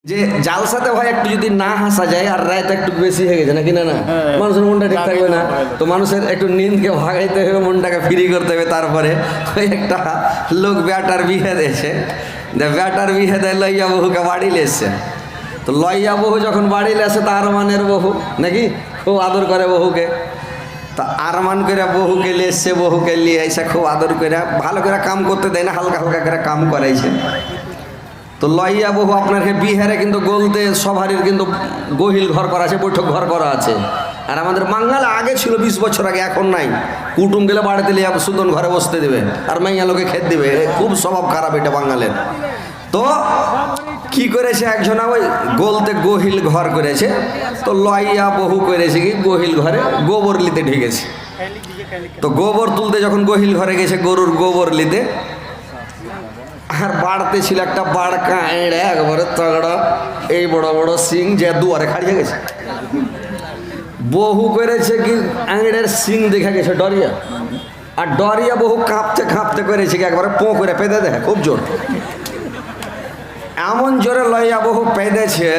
যে জালসাতে ভাই একটু যদি না হাসা যায় আর রাত একটু বেশি হয়ে গেছে নাকি না না মানুষের মনটা ঠিক থাকবে না, তো মানুষের একটু নিন্দকে ভাগাইতে হবে, মনটাকে ফ্রি করতে হবে। তারপরে ওই একটা লোক ব্যাটার বিহে দিয়েছে, ব্যাটার বিহে দেয় লইয়া বহুকে বাড়ি লেসছে। তো লইয়া বহু যখন বাড়ি লেসে তা আরমানের বহু নাকি খুব আদর করে বহুকে, তা আরমান করে বহুকে লেসছে, বহুকে নিয়ে এসে খুব আদর করে ভালো করে কাম করতে দেয় না, হালকা হালকা করে কাম করাইছে। তো লইয়া বহু আপনার বিহারে কিন্তু গলতে সবারই কিন্তু গহিল ঘর করা আছে, বৈঠক ঘর করা আছে। আর আমাদের বাঙালি আগে ছিল 20 বছর আগে, এখন নাই। কুটুম গেলে বাড়িতে লিয়ে সুদন ঘরে বসতে দেবে আর মাইয়া লোকে খেতে দেবে, খুব স্বভাব খারাপ এটা বাঙালের। তো কি করেছে একজনা ওই গলতে গহিল ঘর করেছে, তো লইয়া বহু করেছে কি গহিল ঘরে গোবর লিতে ঢুকেছে। তো গোবর তুলতে যখন গহিল ঘরে গেছে গরুর গোবর লিতে, আর বাড়তে ছিল একটা বাড়কা এড়ে একবারে তগড়া, এই বড় বড় সিং যে দুয়ারে খাড়িয়ে গেছে। বহু করেছে কি আঙড়ের সিং দেখা গেছে ডরিয়া, আর ডরিয়া বহু কাঁপতে কাঁপতে করেছে কি একবারে পো করে পেঁদে দেয় খুব জোর, এমন জোরে লইয়া বহু পেঁদেছে।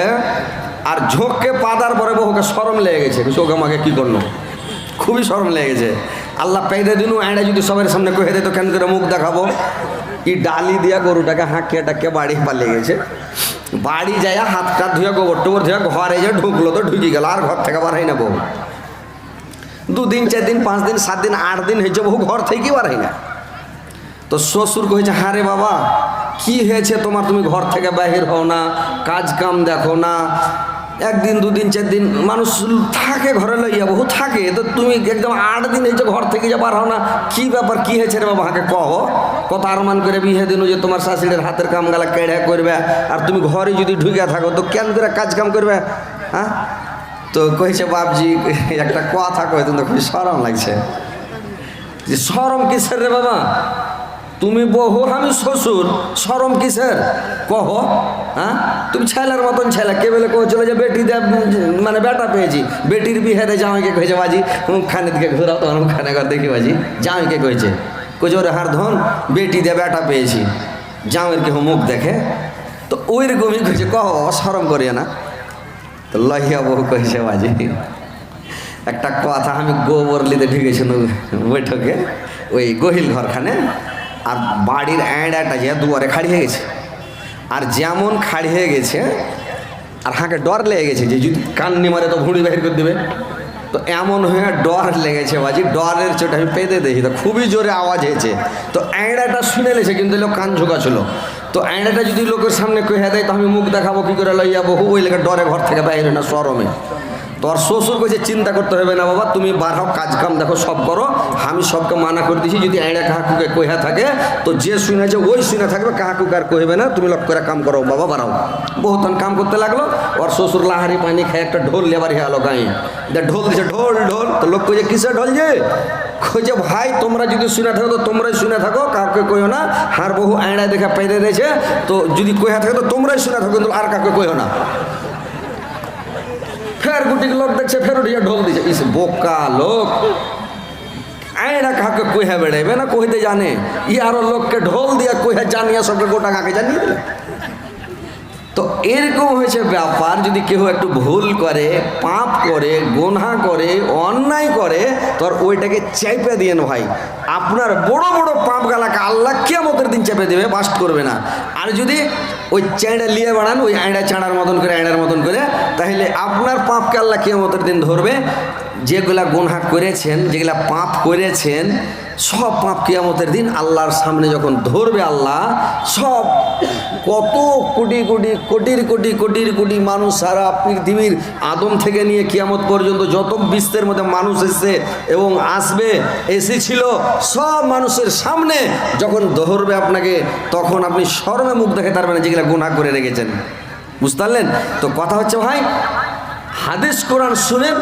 আর ঝোঁককে পাদার পরে বহুকে শরম লেগে গেছে, চোখে আমাকে কি করলো, খুবই শরম লেগেছে। আল্লাহ পেঁদে দিনু আড়ে যদি সবার সামনে কহে দে তো কেন করে মুখ দেখাবো। কি ডালি দিয়া গরুটাকে হাঁকিয়ে টাকিয়ে বাড়ি পালিয়ে গেছে। বাড়ি যায় হাতটা ধুয়ে গোবর টোবর ধুয়ে ঘরে যে ঢুকলো, তো ঢুকি গেল, আর ঘর থেকে বাড়াই না বহু। 2 দিন 4 দিন 5 দিন 7 দিন 8 দিন হয়েছে বহু ঘর থেকে বাড়াই না। তো শ্বশুর কহেছে, হ্যাঁ রে বাবা কি হয়েছে তোমার, তুমি ঘর থেকে বাহির হও না, কাজ কাম দেখো না, 1 দিন 2 দিন 4 দিন মানুষ থাকে ঘরে লইয়া বহু থাকে, তো তুমি একদম 8 দিন হয়েছে ঘর থেকে যা বার হও না, কি ব্যাপার কি হয়েছে রে বাবা, হাঁকে কহ। কত আরমান করে বিহে দিন যে তোমার শাশুড়ির হাতের কাম গালা কেড়ে করবে, আর তুমি ঘরে যদি ঢুকে থাকো তো কেন করে কাজ কাম করবে, হ্যাঁ। তো কইছে বাপজি একটা কথা কয়ে তুমি তো খুবই শরম লাগছে। যে শরম কিসের রে বাবা, তুমি বহু আমি শ্বশুর, শরম কিসের কহ, হ্যাঁ। তুমি ছেলের মতন ছেলে, কে বলে কহ চলে যে বেটি দে মানে বেটা পেয়েছি, বেটির বিহেতে জামাইকে কয়েছে বাজি খানে দিকে ঘুরাও, তখন খানে ঘর দেখি বাজি জামাইকে কয়েছে, কইছে ওরে হার ধন বেটি দিয়ে বেটা পেয়েছি, জামাইয়ের কেহ মুখ দেখে। তো ওইরকমই কইছে কহ শরম করিও না। তো লইয়া বহু কইছে বাজি একটা কথা, আমি গোবর লিতে ঢুকেছিল বৈঠকে ওই গহিল ঘরখানে, আর বাড়ির এঁড়াটা যে দুয়ারে খাড়ি হয়ে গেছে, আর যেমন খাড়ি হয়ে গেছে আর হাঁকে ডর লেগে গেছে যে যদি কান্নি মারে তো ভুঁড়ি বাহির করে দেবে। তো এমন হয়ে ডর লেগেছে বাজি, ডরের চোটে আমি পেতে দেখি তো খুবই জোরে আওয়াজ হয়েছে। তো এঁড়াটা শুনে লেছে কিন্তু লোক কান ঝোঁকা ছিল। তো এঁড়াটা যদি লোকের সামনে কহে দেয় তো আমি মুখ দেখাবো কি করে, লইয়া বহু ওই লেগে ডরে ঘর থেকে বাইরে না শরমে। তোর শ্বশুর কইছে চিন্তা করতে হবে না বাবা, তুমি বার হও কাজ কাম দেখো সব করো, আমি সবকে মানা করে দিছি। যদি আইড়া কাহাকুকে কইহা থাকে তো যে শুনেছে ওই শুনে থাকবে, কাহাকুকে আর কইবে না, তুমি লক্ষ্য করে কাম করো বাবা বাড়াও। বহুতন কাম করতে লাগলো, ওর শ্বশুর লাহারি পানি খায় একটা ঢোল লেবার হয়ে আলো গাঁয়ে, ঢোল দিছে ঢোল ঢোল। তো লোক কইছে কিসে ঢোল যে, কইছে ভাই তোমরা যদি শুনে থাকো তো তোমরাই শুনে থাকো, কাউকে কইও না। হার বহু আইড়ায় দেখা পেঁদে দিয়েছে, তো যদি কইহা থাকে তো তোমরাই শুনে থাকো, কিন্তু আর কাউকে কইও না। ফের গুটি লোক দেখছে, ফের উঠিয়া ঢোল দিছে। ইস বোকা লোক, আইড়া কাকে কইহা বেড়াইবে না, কইতে জানে ই আরো লোককে ঢোল দিয়া কইহা জানিয়া সবকে গোটা কাকে জানিয়ে দিলে। তো এরকম হয়েছে ব্যাপার, যদি কেউ একটু ভুল করে, পাপ করে, গুনাহ করে, অন্যায় করে, তোর ওইটাকে চেপে দিয়েন ভাই। আপনার বড় বড় পাপ গালাকে আল্লাহ কিয়ামতের দিন চেপে দেবে, বাস্ট করবে না। আর যদি ওই চেঁড়া লিয়ে বাড়ান, ওই আইড়া চাঁড়ার মতন করে, আইড়ার মতন করে, তাহলে আপনার পাপকে আল্লাহ কিয়ামতের দিন ধরবে। যেগুলা গুনাহ করেছেন, যেগুলা পাপ করেছেন, সব পাপ কিয়ামতের দিন আল্লাহর সামনে যখন ধরবে আল্লাহ, সব কত কোটি কোটি কোটির কোটি কোটির কোটি মানুষ সারা পৃথিবীর আদম থেকে নিয়ে কিয়ামত পর্যন্ত যত বিশ্বের মধ্যে মানুষ এসেছে এবং আসবে, এসেছিল, সব মানুষের সামনে যখন ধরবে আপনাকে, তখন আপনি শরমে মুখ দেখে পারবেন না যেগুলা গুনাহ করে রেখেছেন। বুঝতে পারলেন? তো কথা হচ্ছে ভাই, হাদিস কোরআন শুনেন,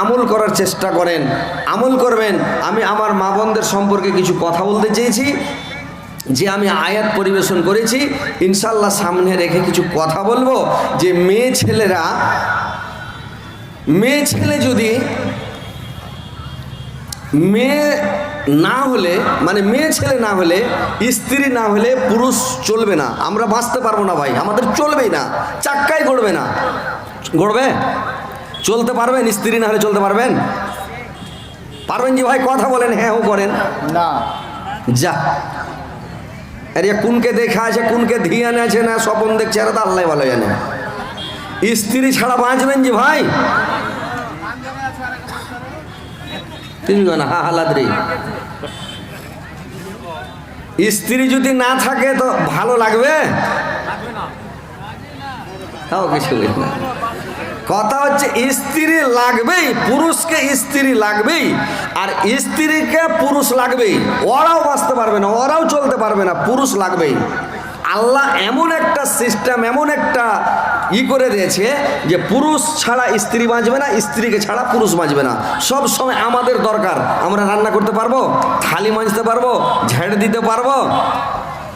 আমল করার চেষ্টা করেন, আমল করবেন। আমি আমার মা বোনদের সম্পর্কে কিছু কথা বলতে চেয়েছি, যে আমি আয়াত পরিবেশন করেছি, ইনশাল্লাহ সামনে রেখে কিছু কথা বলবো। যে মেয়ে ছেলে যদি মেয়ে না হলে, মানে মেয়ে ছেলে না হলে, স্ত্রী না হলে পুরুষ চলবে না। আমরা বাঁচতে পারবো না ভাই, আমাদের চলবেই না, চাক্কাই গড়বে না। গড়বে? চলতে পারবেন? স্ত্রী না হলে চলতে পারবেন? পারবেন যে ভাই? কথা বলেন, হ্যাঁ ও করেন না। যা আরে কোনকে দেখা আছে, কোনকে ধিয়ানে আছে না স্বপন দেখছে, আর তো আল্লাহ ভালো জানে। স্ত্রী ছাড়া বাঁচবেন যে ভাই? হালাদ্রি স্ত্রী যদি না থাকে তো ভালো লাগবে? তাও কিছু না। কথা হচ্ছে স্ত্রী লাগবেই, পুরুষকে স্ত্রী লাগবেই, আর স্ত্রীকে পুরুষ লাগবেই। ওরাও বাঁচতে পারবে না, ওরাও চলতে পারবে না, পুরুষ লাগবেই। আল্লাহ এমন একটা সিস্টেম, এমন একটা করে দিয়েছে যে পুরুষ ছাড়া স্ত্রী বাঁচবে না, স্ত্রীকে ছাড়া পুরুষ বাঁচবে না। সব সময় আমাদের দরকার। আমরা রান্না করতে পারবো, থালি মাজতে পারবো, ঝেড়ে দিতে পারবো,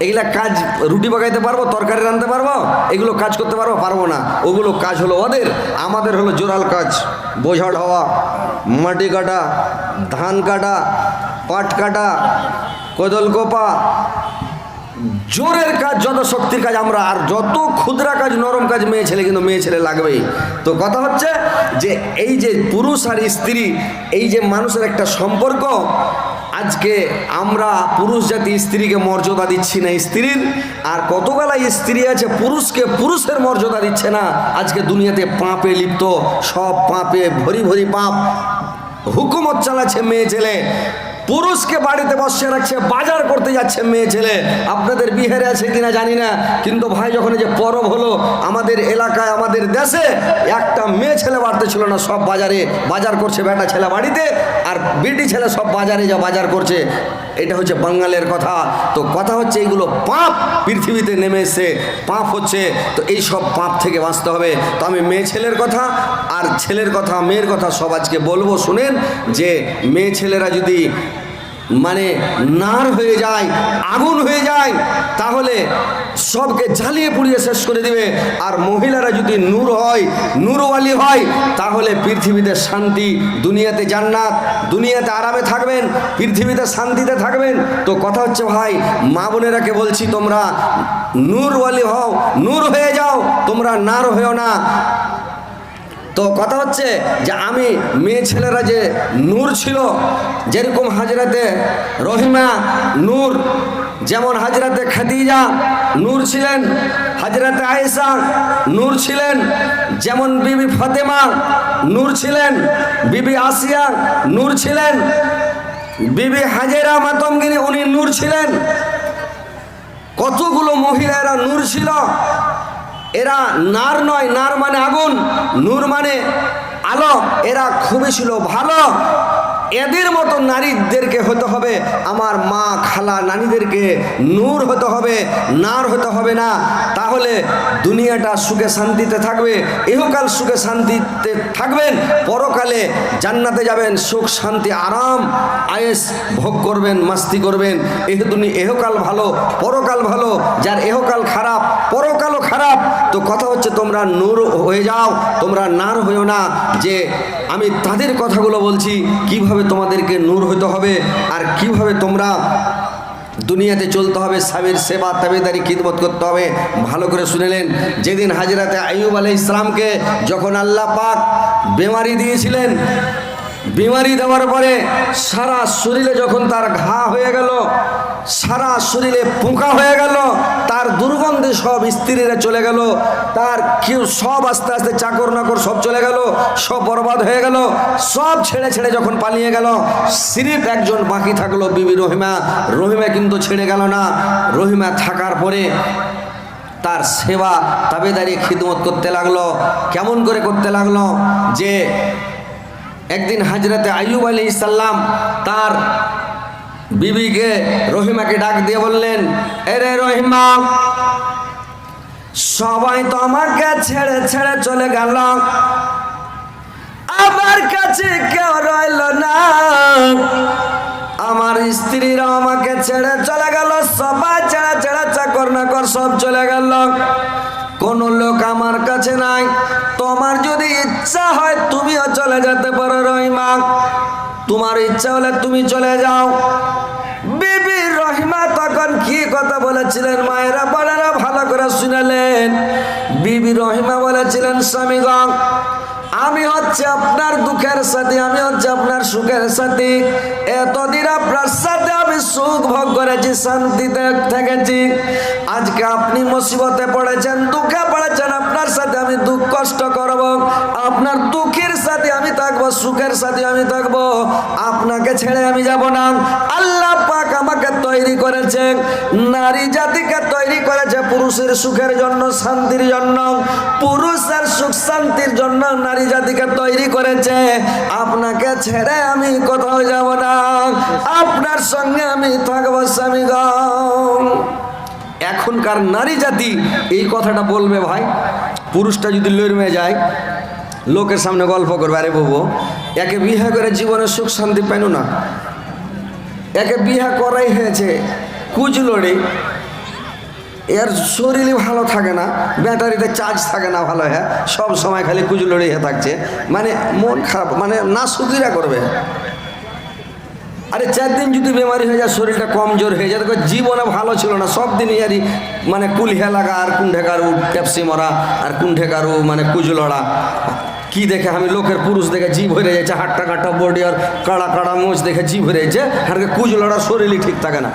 এগুলা কাজ, রুটি পাকাইতে পারবো, তরকারি রাঁধতে পারবো, এগুলো কাজ করতে পারবো? পারবো না। ওগুলো কাজ হলো ওদের, আমাদের হলো জোরাল কাজ। বোঝা ঢোয়া, মাটি কাটা, ধান কাটা, পাট কাটা, কোদল কোপা, জোরের কাজ, যত শক্তির কাজ আমরা, আর যত ক্ষুদ্রা কাজ, নরম কাজ মেয়ে ছেলে, কিন্তু মেয়ে ছেলে লাগবেই। তো কথা হচ্ছে যে এই যে পুরুষ আর স্ত্রী, এই যে মানুষের একটা সম্পর্ক, আজকে আমরা পুরুষ জাতি স্ত্রীকে মর্যাদা দিচ্ছি না স্ত্রীর, আর কতগুলা স্ত্রী আছে পুরুষকে পুরুষের মর্যাদা দিচ্ছে না। আজকে দুনিয়াতে পাপে লিপ্ত, সব পাপে ভরি ভরি পাপ, হুকুমত চালাচ্ছে মেয়ে ছেলে। পুরুষকে বাড়িতে বসে রাখছে, বাজার করতে যাচ্ছে মেয়ে ছেলে। আপনাদের বিহারে আছে কিনা জানি না, কিন্তু ভাই যখন যে পরব হলো আমাদের এলাকায়, আমাদের দেশে, একটা মেয়ে ছেলে বাড়তে ছিল না, সব বাজারে বাজার করছে বেটা ছেলে বাড়িতে, আর বিটি ছেলে সব বাজারে যা বাজার করছে। এটা হচ্ছে বাঙালের কথা। তো কথা হচ্ছে এইগুলো পাপ পৃথিবীতে নেমে এসে পাপ হচ্ছে। তো এই সব পাপ থেকে বাঁচতে হবে। তো আমি মেয়ে ছেলের কথা আর ছেলের কথা, মেয়ের কথা সব আজকে বলবো। শুনেন যে মেয়ে ছেলেরা যদি মানে নার হয়ে যায়, আগুন হয়ে যায়, তাহলে সবকে জ্বালিয়ে পুড়িয়ে শেষ করে দিবে। আর মহিলারা যদি নূর হয়, নূরওয়ালি হয়, তাহলে পৃথিবীতে শান্তি, দুনিয়াতে জান্নাত, দুনিয়াতে আরামে থাকবেন, পৃথিবীতে শান্তিতে থাকবেন। তো কথা হচ্ছে ভাই, মা বোনেরাকে বলছি, তোমরা নূরওয়ালি হও, নূর হয়ে যাও, তোমরা নার হয়েও না। তো কথা হচ্ছে যে আমি মেয়ে ছেলেরা যে নূর ছিল, যেরকম হাজরাতে রহিমা নূর, যেমন হাজরাতে খাদিজা নূর ছিলেন, হাজরাতে আয়েশা নূর ছিলেন, যেমন বিবি ফাতেমা নূর ছিলেন, বিবি আসিয়া নূর ছিলেন, বিবি হাজেরা মাতঙ্গিনী উনি নূর ছিলেন। কতগুলো মহিলারা নূর ছিল। এরা নার নয়, নার মানে আগুন, নূর মানে আলো। এরা খুবই ছিল ভালো। এদের মতো নারীদেরকে হতে হবে, আমার মা খালা নারীদেরকে নূর হতে হবে, নার হতে হবে না। তাহলে দুনিয়াটা সুখে শান্তিতে থাকবে, ইহকাল সুখে শান্তিতে থাকবেন, পরকালে জান্নাতে যাবেন, সুখ শান্তি আরাম আয়েশ ভোগ করবেন, মাস্তি করবেন। এহকাল ভালো, পরকাল ভালো। যার এহকাল খারাপ, পরকালও খারাপ। তো কথা হচ্ছে তোমরা নূর হয়ে যাও, তোমরা নার হয়েও না। যে আমি তাদের কথাগুলো বলছি, কিভাবে তোমাদেরকে নূর হতে হবে আর কিভাবে তোমরা দুনিয়াতে চলতে হবে, স্বামীর সেবা তাবেদারি খিদমত করতে হবে। ভালো করে শুনেলেন, যেদিন হাজরাতে আইয়ুব আলাইহিস সালামকে যখন আল্লাহ পাক বেমারি দিয়েছিলেন, বিমারি দেওয়ার পরে সারা শরীরে যখন তার ঘা হয়ে গেল, সারা শরীরে পোকা হয়ে গেল, তার দুর্গন্ধে সব স্ত্রীরা চলে গেল, তার কেউ সব আস্তে আস্তে চাকর নাকর সব চলে গেল, সব বরবাদ হয়ে গেল, সব ছেড়ে ছেড়ে যখন পালিয়ে গেল, সিরিফ একজন বাকি থাকলো, বিবি রহিমা। রহিমা কিন্তু ছেড়ে গেল না। রহিমা থাকার পরে তার সেবা তাবেদারি খিদমত করতে লাগলো। কেমন করে করতে লাগলো? যে একদিন হাজরাতে আইয়ুব আলাইহিস সালাম তার বিবিকে রহিমাকে ডাক দিয়ে বললেন, এরে রহিমা, সবাই তো আমাকে ছেড়ে ছেড়ে চলে গেল, আমার কাছে কেউ রইল না, আমার স্ত্রীরা আমাকে ছেড়ে চলে গেল, সবাই ছেড়ে ছেড়ে চাকর নাকর সব চলে গেল, কোন লোক আমার কাছে নাই। তোমার যদি ইচ্ছা হয় তুমিও চলে যেতে পারো রহিমা। তোমার ইচ্ছা হলে তুমি চলে যাও। বিবি রহিমা তখন কি কথা বলেছিলেন মায়েরা বোনেরা ভালো করে শুনালেন। বিবি রহিমা বলেছিলেন স্বামীগণ, আমি হচ্ছে আপনার দুঃখের সাথী, আমি হচ্ছে আপনার সুখের সাথী। এতদিন আপনার সাথে আমি সুখ ভোগ করেছি, শান্তিতে থেকেছি। আজকে আপনি মুসিবতে পড়েছেন, দুঃখে পড়েছেন, আপনার সাথে আমি দুঃখ কষ্ট করব। আপনার দুঃখের সাথে আমি থাকবো, সুখের সাথে আমি থাকবো, আপনাকে ছেড়ে আমি যাব না। আল্লাহ পাক আমাকে তৈরি করেছেন, নারী জাতিকে তৈরি করেছে পুরুষের সুখের জন্য, শান্তির জন্য। পুরুষের সুখ শান্তির জন্য নারী জাতিকে তৈরি করেছে। আপনাকে ছেড়ে আমি কোথাও যাব না, আপনার সঙ্গে আমি থাকবো স্বামীগণ। এখনকার নারী জাতি এই কথাটা বলবে ভাই। পুরুষটা যদি লড়মে যায়, লোকের সামনে গল্প করবে, আরে বাবু একে বিয়ে করে জীবনে সুখ শান্তি পাইল না, একে বিয়ে করাই হয়েছে কুজলড়ি, এর শরীরই ভালো থাকে না, ব্যাটারিতে চার্জ থাকে না ভালো, হ্যাঁ সব সময় খালি কুজলড়ি হয়ে থাকছে, মানে মন খারাপ, মানে না সুখিরা করবে। আরে 4 দিন যদি বেমারি হয়ে যায়, শরীরটা কমজোর হয়ে যায়, দেখো জীবনে ভালো ছিল না, সব দিনই আরই মানে কুলিহা লাগা, আর কুণ্ঠেকারু ট্যাপসি মরা, আর কুণ্ঠেকারু মানে কুজলড়া। কি দেখে আমি লোকের পুরুষ দেখে জিভ হয়ে যাচ্ছে, হাট্টা কাটা বডি আর কাড়া কাড়া মোচ দেখে জিভ হয়ে যাচ্ছে, আর কুজলড়া শরীরই ঠিক থাকে না।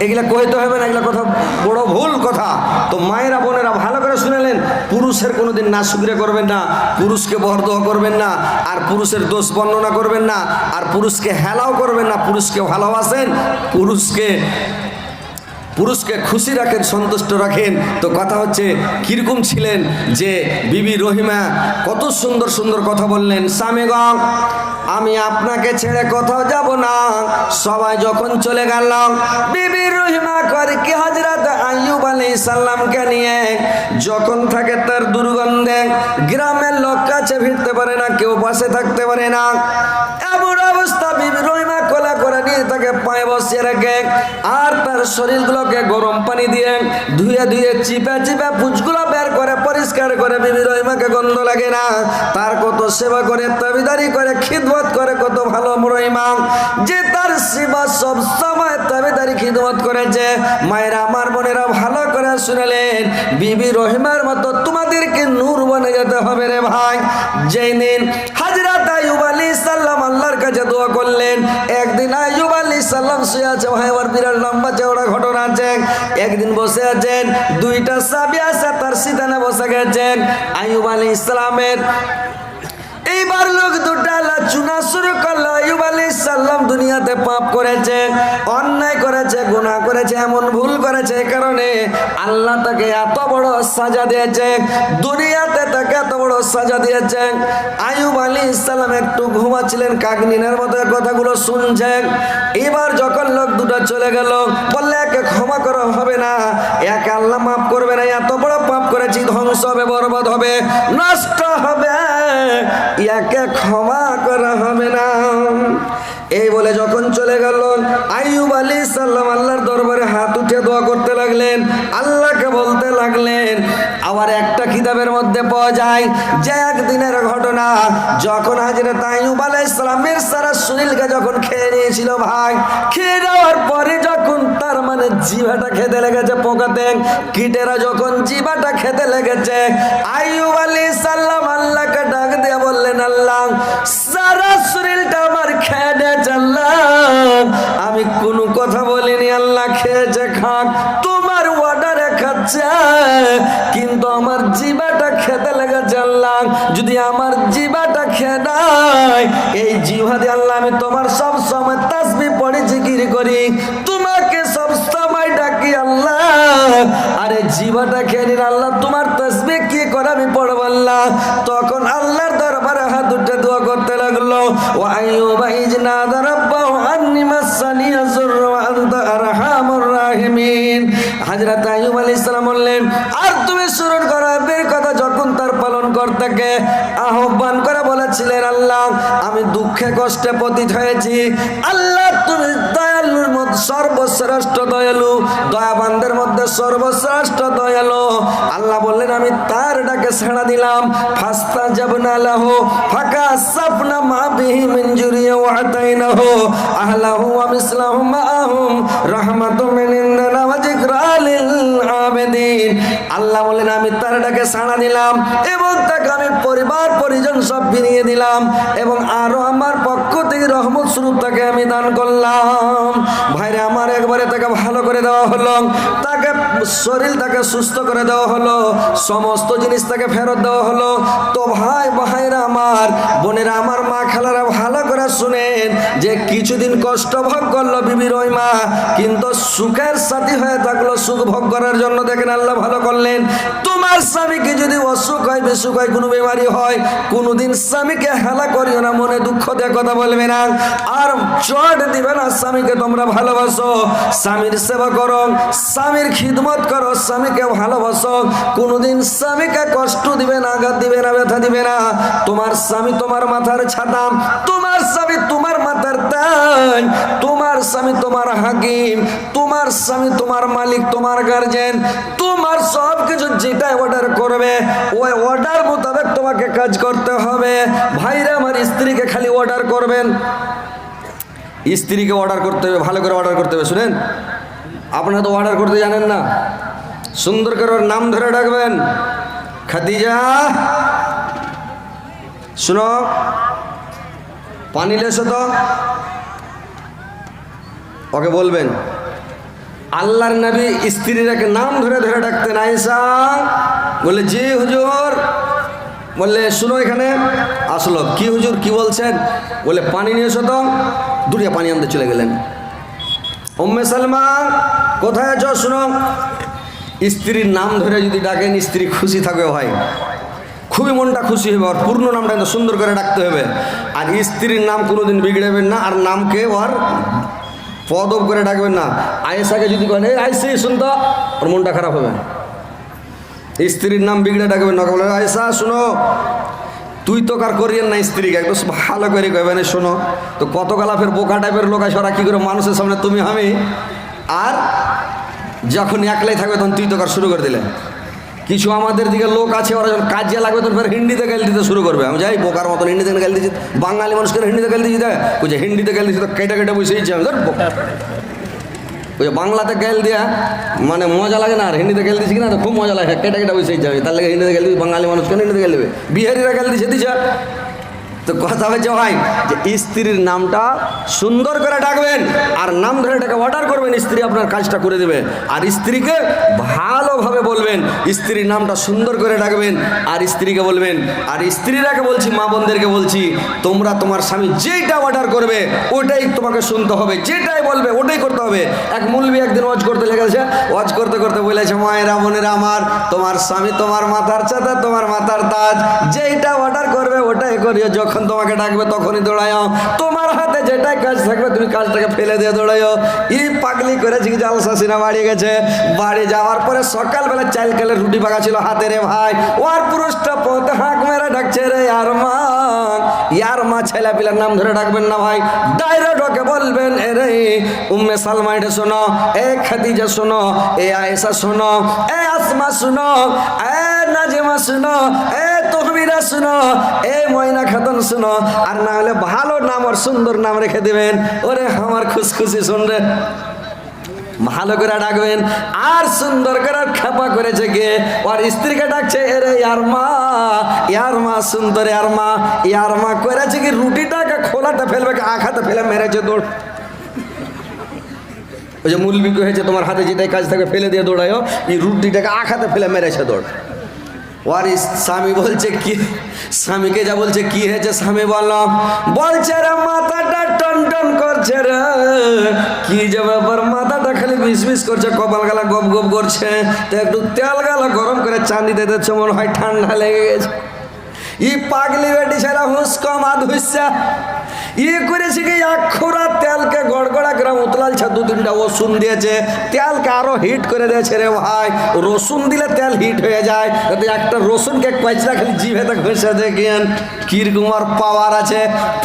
এগুলা কইতে হবে না, এগুলা কথা বড় ভুল কথা। তো মায়েরা বোনেরা ভালো করে শুনেলেন, পুরুষের কোনোদিন না শুকরে করবেন না, পুরুষকে বরদোয়া করবেন না, আর পুরুষের দোষ বর্ণনা করবেন না, আর পুরুষকে হেলাও করবেন না। পুরুষকে ভালোবাসেন, পুরুষকে খুশি রাখেন, সন্তুষ্ট রাখেন। তো কথা হচ্ছে কিরকম ছিলেন যে বিবি রহিমা কত সুন্দর সুন্দর কথা বললেন, স্বামীগণ আমি আপনাকে ছেড়ে কোথাও যাব না। সবাই যখন চলে গেল, বিবি রহিমা করে কি হযরত আইয়ুব আলাইহিস সালামকে নিয়ে যখন থাকে তার দুর্গন্ধে গ্রামের লোক কাছে ভিড়তে পারে না, কেউ পাশে থাকতে পারে না। এমন অবস্থা বিবি রহিমা কোলে করে নিয়ে তাকে পায়ে বসিয়ে রাখে, আর তার শরীরগুলোকে গরম পানি দিয়ে ধুয়ে ধুয়ে চিপে চিপে পুঁজগুলো বের করে পরিষ্কার করে। বিবি রহিমাকে গন্ধ লাগে না, তার কত সেবা করে, তাবিদারি করে, খিদমত করে, কত ভালো রহিমা যে তার সেবা সব সময় তাবিদারি খিদমত করেছে। মায়েরা আমার বোনেরা ভালো করে শুনলেন, বিবি রহিমার মতো তোমাদেরকে নূর বনে যেতে হবে রে ভাই। যেই দিন হযরত আইয়ুব আলাইহিস সালাম আল্লাহর কাছে দোয়া করলেন, একদিন আইয়ুব আলাইহিস সালাম শুয়ে আছে, ভাই আমার বিরাট লম্বা চওড়া ঘটনা আছে। একদিন বসে আছেন, 2টা সাহাবী আছে তার সিধানে বসে গেছেন আইয়ুব আলাইহিস সালামের। এইবার লোক দুটা আলোচনা শুরু করলো, আইয়ুব আলাইহিস সালাম দুনিয়াতে পাপ করেছে, অন্যায় করেছে, গুনাহ করেছে, এমন ভুল করেছে, এই কারণে আল্লাহ তাকে এত বড় সাজা দিয়েছে, দুনিয়াতে তাকে এত বড় সাজা দিয়েছে। আইয়ুব আলাইহিস সালাম একটু ঘুমাচ্ছিলেন, কাকনিনের মতো কথাগুলো শুনছেন। এবার যখন লোক দুটো চলে গেল, বললে একে ক্ষমা করা হবে না, একে আল্লাহ মাফ করবে না, এত বড় পাপ করেছি, ধ্বংস হবে, বরবাদ হবে, নষ্ট হবে, ইয়াকে ক্ষমা করা হবে না। এই বলে যখন চলে গেল, আইয়ুব আলাইহিস সালাম আল্লাহর দরবারে হাত উঠে দোয়া করতে লাগলেন, আল্লাহকে বলতে লাগলেন। আবার একটা কিতাবের মধ্যে পাওয়া যায় যে একদিনের ঘটনা, যখন হযরত আইয়ুব আলাইহিস সালামের সারা শরীরকে যখন খেয়ে নিয়েছিল ভাই, খেয়ে যাওয়ার পরে যখন তার মানে জিভাটা খেতে লেগেছে, পোকাতে কীটেরা যখন জিভাটা খেতে লেগেছে, আইয়ুব আলাইহিস সালাম আল্লাহকে ডাক দিয়ে বললেন, আল্লাহ সারা শরীরটা আমার খেয়ে নিয়েছে, আল্লাহ আমি কোনো কথা বলিনি, আল্লাহ খেয়েছে খাক, তোমার অর্ডারে খাচ্ছে, কিন্তু আমার জিভাটা খেতে লেগেছে, আল্লাহ যদি আমার জিভাটা খেয়ে নাই, এই জিভা দিয়ে আল্লাহ আমি তোমার সব সময় তাসবিহ পড়ি, জিকির করি, তোমাকে সব সময় ডাকি, আল্লাহ আরে জিভাটা খেয়ে নিন, আল্লাহ তোমার তাসবিহ কি করে আমি পড়ব আল্লাহ। তখন আল্লাহর দরবারে হাত উঠে দোয়া করতে লাগলো, ওয়া আইয়ুবা ইয নাদা রাব্বাহু আন্নী মাসসানি আয-যুররু ওয়া আনতা আরহামুর রাহিমিন। হযরত আইয়ুব আলাইহিস সালাম বললেন, আর তুমি স্মরণ করো এর কথা, যখন তার পালন কর্তাকে আহ্বান করে বলেছে, বলছিলেন, আল্লাহ আমি দুঃখে কষ্টে পতিত হয়েছি, আল্লাহ তুমি দয়ালুর মধ্যে সর্বশ্রেষ্ঠ দয়ালু, দয়াবানদের মধ্যে সর্বশ্রেষ্ঠ দয়ালু। আল্লাহ বললেন আমি তার ডাকে সাড়া দিলাম, ফাস্তাজাবনা লাহু ফাকাসাফনা মা বিহি মিন জুরিয়া ওয়া আতাইনাহু আহলাহু ওয়া মিসলাহু মাআহুম রাহমাতুম মিন ইনদিনা ওয়া যিকরা লিল আবিদিন। আল্লাহ বলেন আমি তার ডাকে সাড়া দিলাম এবং তাকে আমি পরিবার পরিজন সব ফিরিয়ে দিলাম এবং আরো আমার পক্ষ থেকে রহমত স্বরূপ তাকে আমি দান করলাম। ভাইরে আমার একবারে তাকে ভালো করে দেওয়া হলো, তাকে শরীর তাকে সুস্থ করে দেওয়া হলো, সমস্ত জিনিস তাকে ফেরত দেওয়া হলো। তো ভাই ভাইরা আমার, বোনেরা আমার, মা খালারা ভালো করে শুনেন যে কিছুদিন কষ্ট ভোগ করলো বিবির ওই মা, কিন্তু সুখের সাথী হয়ে থাকলো সুখ ভোগ করার জন্য। দেখেন আল্লাহ ভালো করলেন। তোমার স্বামীকে যদি অসুখ হয়, বিসুখ হয়, কোনো বেমারি হয়, কোনোদিন স্বামীকে হেলা করিও না, মনে দুঃখ দিয়ে কথা বলবে না, আর চট দিবে না। স্বামীকে তোমরা ভালোবাসো, স্বামীর সেবা করো, স্বামীর খিদমত করো, স্বামীকে ভালোবাসো, কোনোদিন স্বামীকে কষ্ট দিবে না, আঘাত দিবে না, ব্যথা দিবে না। তোমার স্বামী তোমার মাথার ছাতা, তোমার স্বামী তোমার মাথার তাজ, তোমার স্বামী তোমার হাকিম, তোমার স্বামী তোমার মালিক, তোমার গার্জেন, তোমার সব কিছু যেটা অর্ডার করবে ওই অর্ডার মোতাবেক তোমাকে কাজ করতে হবে। ভাইরা আমার, স্ত্রীকে খালি অর্ডার করবেন, স্ত্রীকে অর্ডার করতে হবে, ভালো করে অর্ডার করতে হবে। শুনেন, আপনারা তো অর্ডার করতে জানেন না, সুন্দর করে ওর নাম ধরে ডাকবেন, খাদিজা শুনো পানি লেছো তো, ওকে বলবেন। আল্লাহর নবী স্ত্রীরাকে নাম ধরে ধরে ডাকতেন, আয়েশা বলে জি হুজুর, বললে শুনো এখানে আসলো, কি হুজুর কি বলছেন, বলে পানি নিয়ে এসো তো, দুটিয়া পানি আনতে চলে গেলেন। উম্মে সালমা কোথায় আছো, শুনো। স্ত্রীর নাম ধরে যদি ডাকেন স্ত্রী খুশি থাকবে ভাই, খুবই মনটা খুশি হবে। আর পূর্ণ নামটা কিন্তু সুন্দর করে ডাকতে হবে, আর স্ত্রীর নাম কোনোদিন বিগড়াবেন না, আর নামকে ওর পদব করে ডাকবেন না। আয়েশাকে যদি বলেন এই আইসি শুনতো, ওর মনটা খারাপ হবে। স্ত্রীর নাম বিগড়ে ডাকবেন না, বলে আয়েশা শুনো, তুই তো কার করিয়েন না, স্ত্রীকে একটু ভালো করে কইবেন শোনো। তো কত গালা ফের বোকা টাইপের লোক আছে, ওরা কী করে মানুষের সামনে তুমি আমি, আর যখন একলাই থাকবে তখন তুই তো কার শুরু করে দিলে। কিছু আমাদের দিকে লোক আছে, ওরা যখন কাজে লাগবে তখন ফের হিন্দিতে গাল দিতে শুরু করবে। আমি যাই বোকার মতন হিন্দিতে গাল দিচ্ছি, বাঙালি মানুষকে হিন্দিতে গাল দিচ্ছি, দেয় ওই যে হিন্দিতে গাল দিচ্ছি তো কেটে কেটে বসেইছি আমি, ধর ওই যে বাংলাতে গাল দেওয়া মানে মজা লাগে না, আর হিন্দিতে গাল দিচ্ছি কিনা তো খুব মজা লাগে, কেটে কেটে বসেইছি আমি, তার লাগে হিন্দিতে গাল দিচ্ছি। বাঙালি মানুষকে হিন্দিতে গাল দেবে, বিহারিরা গাল দিচ্ছে দিচ্ছে। তো কথা হচ্ছে ভাই যে স্ত্রীর নামটা সুন্দর করে ডাকবেন, আর নাম ধরে ডাকে অর্ডার করবেন, স্ত্রী আপনার কাজটা করে দেবে। আর স্ত্রীকে ভালোভাবে বলবেন, স্ত্রীর নামটা সুন্দর করে ডাকবেন, আর স্ত্রীকে বলবেন। আর স্ত্রীরাকে বলছি, মা বোনদেরকে বলছি, তোমরা তোমার স্বামী যেইটা অর্ডার করবে ওটাই তোমাকে শুনতে হবে, যেটাই বলবে ওটাই করতে হবে। এক মৌলবি একদিন ওয়াজ করতে লেগেছে, ওয়াজ করতে করতে বলেছে, মায়েরা বোনেরা আমার, তোমার স্বামী তোমার মাথার ছাতা, তোমার মাথার তাজ, যেইটা অর্ডার করবে ওটাই করিও, যখন তোমাকে ডাকবে তখনই দৌড়াইও, তোমার হাতে যেটাই কাজ থাকবে তুমি কাজটাকে ফেলে দিয়ে দৌড়াইও। ই পাগলি করেছি কি জালসা সিনা বাড়ি গেছে, বাড়ি যাওয়ার পরে সকালবেলা চাল কালের রুটি পাকা ছিল হাতে রে ভাই, ওর পুরুষটা পথে হাঁক মেরে ডাকছে রে ইয়ার মা, ইয়ার মা। ছেলে পিলার নাম ধরে ডাকবেন না ভাই, ডাইরেক্ট ওকে বলবেন এ রে উম্মে সালমা এটা শোনো, এ খাদিজা শোনো, এ আয়েশা শোনো, এ আসমা শোনো, এ নাজিমা শোনো, এ তহমিরা শোনো, এ ময়না খাতুন শোনো। আর না হলে ভালো নাম আর সুন্দর নাম রেখে দেবেন, ওরে আমার খুশখুশি শুন রে, ভালো করে ডাকবেন। আর সুন্দর করে খেপা করেছে গে, ওর স্ত্রীকে ডাকছে এরে ইয়ার মা, ইয়ার মা সুন্দর, ইয়ার মা, ইয়ার মা করেছে কি রুটিটাকে খোলাতে ফেলবে, আখাতে ফেলে মেরেছে দৌড়। ওই যে মুলবি হয়েছে, তোমার হাতে যেটাই কাজ থাকে ফেলে দিয়ে দৌড়ায়ও, এই রুটিটাকে আখাতে ফেলে মেরেছে দৌড়। ওর স্বামী বলছে কি, স্বামীকে যা বলছে কি হয়েছে, স্বামী বলছে রে মাথাটা টন টন করছে রে, কি যে ব্যাপার, মাথাটা খালি বিষ করছে, কপাল গালা গপ গপ করছে, তো একটু তেল গালা গরম করে চাঁদিতে দিচ্ছে, মনে হয় ঠান্ডা লেগে গেছে। ই পাগলি বেটি ছেলে হুঁস কম আধ হুসা, ইয়ে করেছে কি এক খোরা তেলকে গড়গড়া করে উতলালছে, দু তিনটা রসুন দিয়েছে, তেলকে আরো হিট করে দিয়েছে রে ভাই। রসুন দিলে তেল হিট হয়ে যায়, একটা রসুনকে কয়েকটা খালি জিভেতে ঘষে দেখেন কিরকম আর পাওয়ার আছে।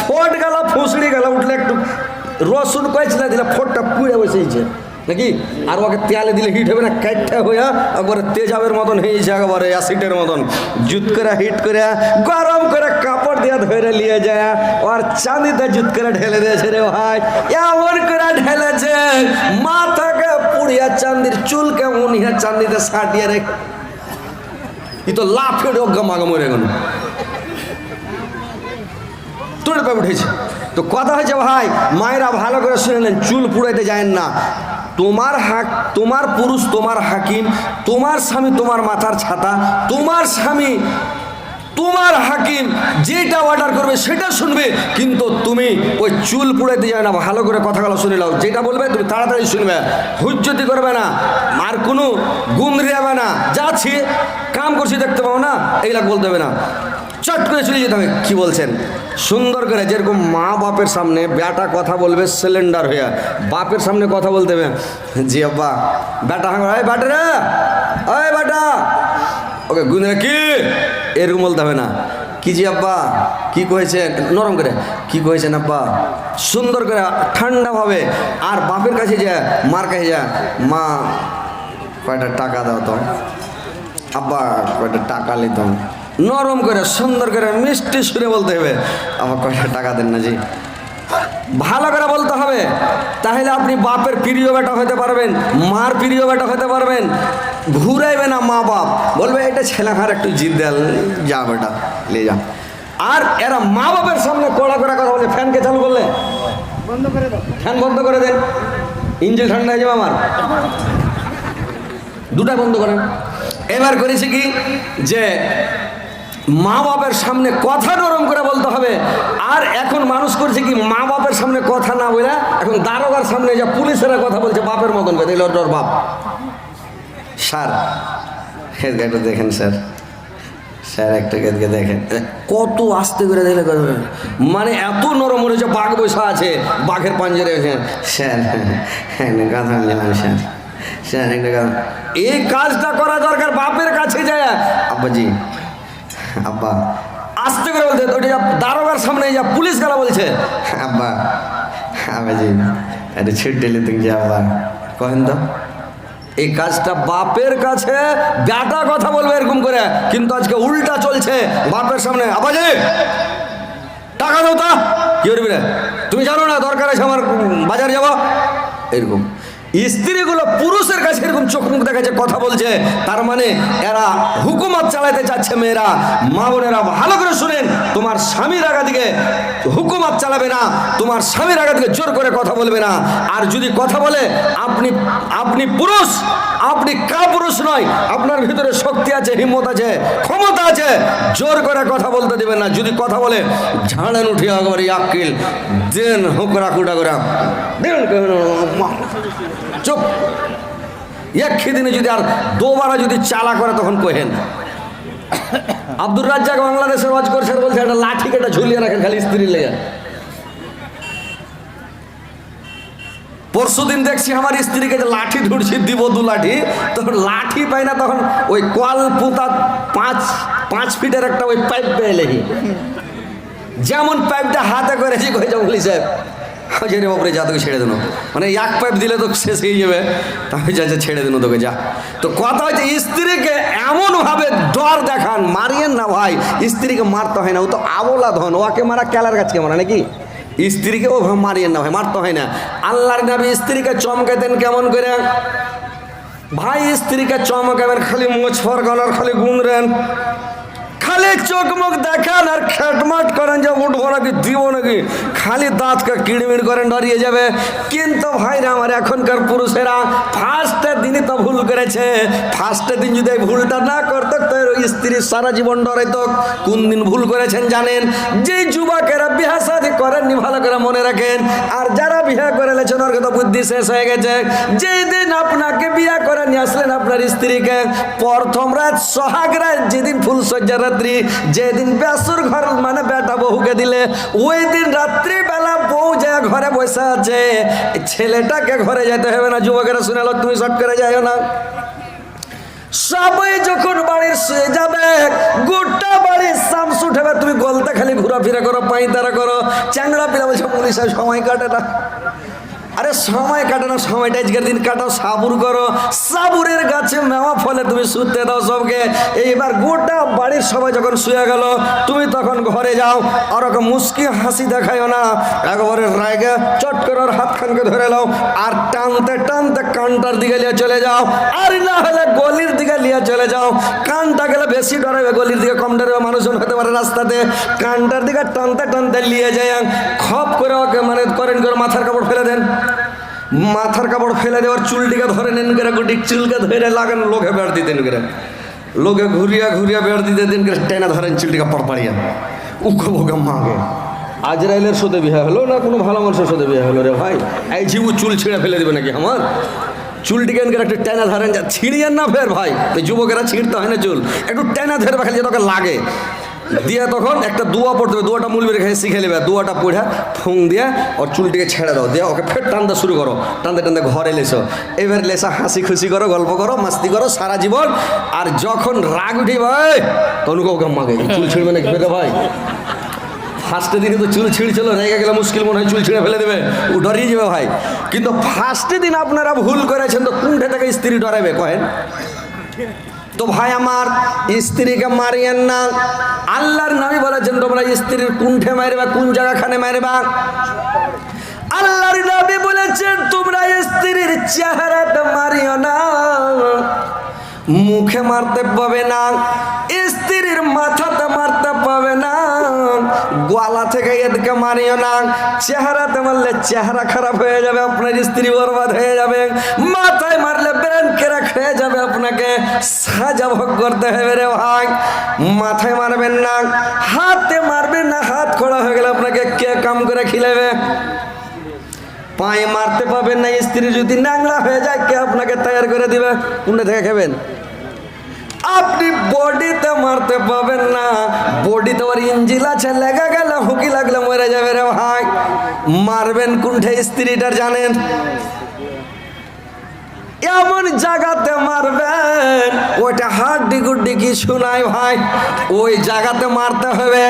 ফোট গেল, ফুসড়ি গেল, উঠলে একটু রসুন কয়েকটা দিলে ফোটটা পুড়ে বসেছে নাকি, আর ওকে তেলে দিলে হিট হবে না, কাইটটা হইয়া একবারে তেজাবের মতন হয়েছে, একেবারে অ্যাসিডের মতন। জুত করে হিট করে গরম করে কাপড় দিয়ে ধরে নিয়ে যায়, আর চাঁদিতে জুত করে ঢেলে দিয়েছে রে ভাই। এমন করে ঢেলেছে মাথাকে পুড়িয়া চাঁদির চুলকে উনিয়া চাঁদিতে সাটিয়ে রে, ই তো লাফে অজ্ঞা মাগা মরে গেল, তোর পে উঠেছে। তো কথা হয়েছে ভাই, মায়েরা ভালো করে শুনে নেন, চুল পুড়াইতে যায় না। তোমার পুরুষ তোমার হাকিম, তোমার স্বামী তোমার মাথার ছাতা, তোমার স্বামী তোমার হাকিম, যেটা অর্ডার করবে সেটা শুনবে, কিন্তু তুমি ওই চুল পুড়াইতে যায় না। ভালো করে কথাগুলো শুনে নাও, যেটা বলবে তুমি তাড়াতাড়ি শুনবে, হুজ্জতি করবে না, আর কোনো গুণ রেবে না, যাচ্ছি কাম করছি দেখতে পাও না এইগুলা বলতে হবে না, চট করে চলে যেতে হবে। কি বলছেন সুন্দর করে, যেরকম মা বাপের সামনে বেটা কথা বলবে সিলিন্ডার হইয়া, বাপের সামনে কথা বলতে হবে, জি আব্বা বেটা হাঙ্গা বাটে রে, ওই বেটা ওকে গুনে কি, এরকম বলতে হবে না। কি জি আব্বা কি কয়েছেন, নরম করে কি কয়েছেন আব্বা, সুন্দর করে ঠান্ডাভাবে। আর বাপের কাছে যা, মার কাছে যা, মা কয়টা টাকা দাও তো, আব্বা কয়টা টাকা নিতাম, নরম করে সুন্দর করে মিষ্টি সুরে বলতে হবে, আমার কয়টা টাকা দেন না জি, ভালো করে বলতে হবে। তাহলে আপনি বাপের প্রিয় বেটা হতে পারবেন, মার প্রিয় বেটা হতে পারবেন। ঘুরাইবে না মা বাপ, বলবে এটা ছেলে আমার একটু জিদ দেল, যা বেটা লে যা। আর এরা মা বাপের সামনে কড়া করে কথা বলে, ফ্যানকে চালু করলে বন্ধ করে দাও, ফ্যান বন্ধ করে দেন, ইঞ্জিন ঠান্ডা হয়ে যাবে আমার, দুটা বন্ধ করেন। এবার করেছে কি যে মা বাপের সামনে কথা নরম করে বলতে হবে। আর এখন মানুষ করছে কি, মা বাপের সামনে কথা না বলে এখন দারোগার সামনে যা পুলিশেরা কথা বলছে বাপের মতন করে, ওর বাপ। স্যার হেডগাটা দেখেন স্যার, স্যার একটা গেদকে দেখেন, কত আস্তে করে দেখলে মানে এত নরম হয়েছে, বাঘ বসা আছে বাঘের পাঞ্জরে, স্যার কথা বললাম স্যার, স্যার একটা কথা। এই কাজটা করা দরকার বাপের কাছে যায়, আব্বাজি আব্বা আস্তে করে বলতে, ওটা দারোগার সামনে যা পুলিশ গেলা বলছে, আব্বা আব্বাজি এটা ছুটে তুমি যে আব্বা কহেন তো। এই কাজটা বাপের কাছে বেটা কথা বলবে এরকম করে, কিন্তু আজকে উল্টা চলছে, বাপের সামনে আব্বাজি টাকা দাও তা কি করবি রে, তুমি জানো না দরকার আছে আমার বাজার যাবো, এরকম। স্ত্রীগুলো পুরুষের কাছে এরকম চোখ মুখ দেখাচ্ছে, কথা বলছে, তার মানে এরা হুকুমত চালাতে চাচ্ছে। মেয়েরা, মা বোনেরা ভালো করে শুনেন, তোমার স্বামীর আগা দিকে হুকুমত চালাবে না, তোমার স্বামীর আগা দিকে জোর করে কথা বলবে না। আর যদি কথা বলে, আপনি পুরুষ, আপনি কাপুরুষ নয়, আপনার ভিতরে শক্তি আছে, হিম্মত আছে, ক্ষমতা আছে, জোর করে কথা বলতে দেবেন না। যদি কথা বলে ঝাড়েন উঠিয়া একবারে আকিল দেন, হুকরা কুটা করে চুপ। এক দিনে যদি আর দোবারা যদি চালা করে তখন কহেন। আব্দুর রাজ্জাক বাংলাদেশের ওয়াজ করছে, বলছে একটা লাঠি কেটে ঝুলিয়ে রাখেন খালি স্ত্রীর লেগে। পরশুদিন দেখছি আমার স্ত্রীকে যে লাঠি ধুড়ছি, দিব দু লাঠি, তখন লাঠি পাই না, তখন ওই কল পুঁতা 5 ফিটের একটা ওই পাইপ পেয়ে লেগি, যেমন পাইপটা হাতে করেছি কয়েছে বলি সাহেব রে বাপরে যা, তোকে ছেড়ে দেন, মানে এক পাইপ দিলে তো শেষ হয়ে যাবে, তাহলে যা ছেড়ে দেন তোকে যা। তো কথা হচ্ছে স্ত্রীকে এমনভাবে ডর দেখান, মারিয়েন না ভাই, স্ত্রীকে মারতে হয় না, ও তো আবলা ধন, ওকে মারা ক্যালার গাছকে মারা নাকি, স্ত্রীকে ও মারিয়েন না ভাই, মারতে হয় না। আল্লাহর নবী স্ত্রীকে চমকাতেন কেমন করে ভাই, স্ত্রীকে চমকাবেন খালি মোছ ফরগানোর খালি গুনরেন, খালি চোখ মুখ দেখান আর খেটমাট করেন যে উঠবো নাকি দিব নাকি, খালি দাঁতকে কিড়মিড় করেন, ডরিয়ে যাবে। কিন্তু ভাইরা আমার এখনকার পুরুষেরা ফার্স্টের দিনই তো ভুল করেছে, ফার্স্টের দিন যদি এই ভুলটা না করতো তো স্ত্রী সারা জীবন ডরাইতো। কোন দিন ভুল করেছেন জানেন? যে যুবকেরা বিয়ে শাদী করেননি ভালো করে মনে রাখেন, আর যারা বিয়ে করে লেছেন ওর তো বুদ্ধি শেষ হয়ে গেছে। যেই দিন আপনাকে বিয়ে করে নিয়ে আসলেন আপনার স্ত্রীকে, প্রথম রাত সোহাগ রাত, যেদিন ফুল সজ্জা রাত্রি, যেদিন বেসুর ঘর মানে বেটা বহুকে দিলে ওই দিন রাত্রিবেলা বউ যা ঘরে বসে আছে, ছেলেটাকে ঘরে যেতে হবে না। যুবকেরা শুনে লো, তুমি শট করে যাও না। সবাই যখন বাড়ির শুয়ে যাবে, গোটা বাড়ির সামস উঠবে, তুমি গলতা খালি ঘোরাফেরা করো, পাইতারা করো, চ্যাংড়া পিলা বলছো পুলিশ সময় কাটে না। আরে সময় কাটে না, সময়টা আজকের দিন কাটাও, সাবুর করো। সাবুরের গাছে মেওয়া ফলে তুমি শুতে দাও সবকে। এইবার গোটা বাড়ির সবাই যখন শুয়ে গেল, তুমি তখন ঘরে যাও, আর ওকে মুস্কি হাসি দেখাইও না, একবারে রায়গে চট করে ওর হাতখানকে ধরে নাও, আর টানতে টানতে কানটার দিকে নিয়ে চলে যাও, আর না হলে গলির দিকে নিয়ে চলে যাও। কানটা গেলে বেশি ডরাবে, গলির দিকে কম ডরাবে, মানুষজন হতে পারে রাস্তাতে। কানটার দিকে টানতে টানতে নিয়ে যায়, খপ করে ওকে মানে করেন করে মাথার কাপড় ফেলে দেন। মাথার কাপড় ফেলে দেওয়ার চুলটিকে ধরে নেন করে, গুটি চুলকে ধরে লাগান, লোকে বেড় দিতেন করে, লোকে ঘুরিয়া ঘুরিয়া বেড় দিতে দিন করে, টেনা ধরেন চুলটিকে পড়পাড়িয়া উখো ভোগে মাগে। আজরাইলের সাথে বিয়ে হলো না কোনো ভালো মানুষের সাথে বিয়ে হলো রে ভাই? এই ঝিবু চুল ছিঁড়ে ফেলে দেবে নাকি আমার? চুলটিকে একটা টেনা ধরেন, যা ছিঁড়িয়েন না ফের ভাই। এই যুবকেরা ছিঁড়তে হয় না চুল, একটু টেনা ধরে খালি যে তোকে লাগে দিয়ে, তখন একটা দুয়া পড়তে হবে, দুয়াটা মূল রেখে শিখে নেবে, দুয়াটা পড়ে ফুং দিয়ে ওর চুলটিকে ছেড়ে দাও, দিয়ে ওকে ফের টানতে শুরু করো, টানতে টানতে ঘরে লেসো। এবার লেসা হাসি খুশি করো, গল্প করো, মাস্তি করো সারা জীবন। আর যখন রাগ উঠি ভাই, তখন ওকে মাগে চুল ছিঁড়বে নাকি ফেরে ভাই? ফার্স্টের দিনে তো চুল ছিঁড়ছিল, রেগে গেলে মুশকিল, মনে হয় চুল ছিঁড়ে ফেলে দেবে, ও ডরিয়ে যাবে ভাই। কিন্তু ফার্স্টের দিন আপনারা ভুল করেছেন, তো কোনটা থেকে স্ত্রী ডরাবে কহেন? তো ভাই আমার, স্ত্রীকে মারিয়েন না। আল্লাহর নবী বলেছেন তোমরা স্ত্রীর কুণ্ঠে মারবা, কোন জায়গাখানে মারবা? আল্লাহর নবী বলেছেন তোমরা স্ত্রীর চেহারাটা মারিও না, মুখে মারতে পাবে না, স্ত্রীর মাথাতে মারতে পাবে না, গলা থেকে এদিকে মারিও না। চেহারাতে মারলে চেহারা খারাপ হয়ে যাবে, আপনার স্ত্রী বরবাদ হয়ে যাবে। মাথায় মারলে ব্রেন ক্র্যাক হয়ে যাবে, আপনাকে সাজা ভোগ করতে হবে রে ভাই। মাথায় মারবেন না, হাতে মারবেন না, হাত খোড়া হয়ে গেলে আপনাকে কে কাম করে খিলাবে? পায়ে মারতে পাবেন না, স্ত্রী যদি ন্যাংলা হয়ে যায় কে আপনাকে তৈরি করে দিবে? কোনটা থেকে খাবেন? আপনি বডিতে মারতে পাবেন না, বডিতে ওর ইঞ্জিল আছে, লেগে গেলে হুকি লাগলে মরে যাবে রে ভাই। মারবেন কোনটা স্ত্রীটার জানেন? এমন জায়গাতে মারবেন ওইটা হাড্ডি গুড্ডি কিছু নাই ভাই, ওই জায়গাতে মারতে হবে।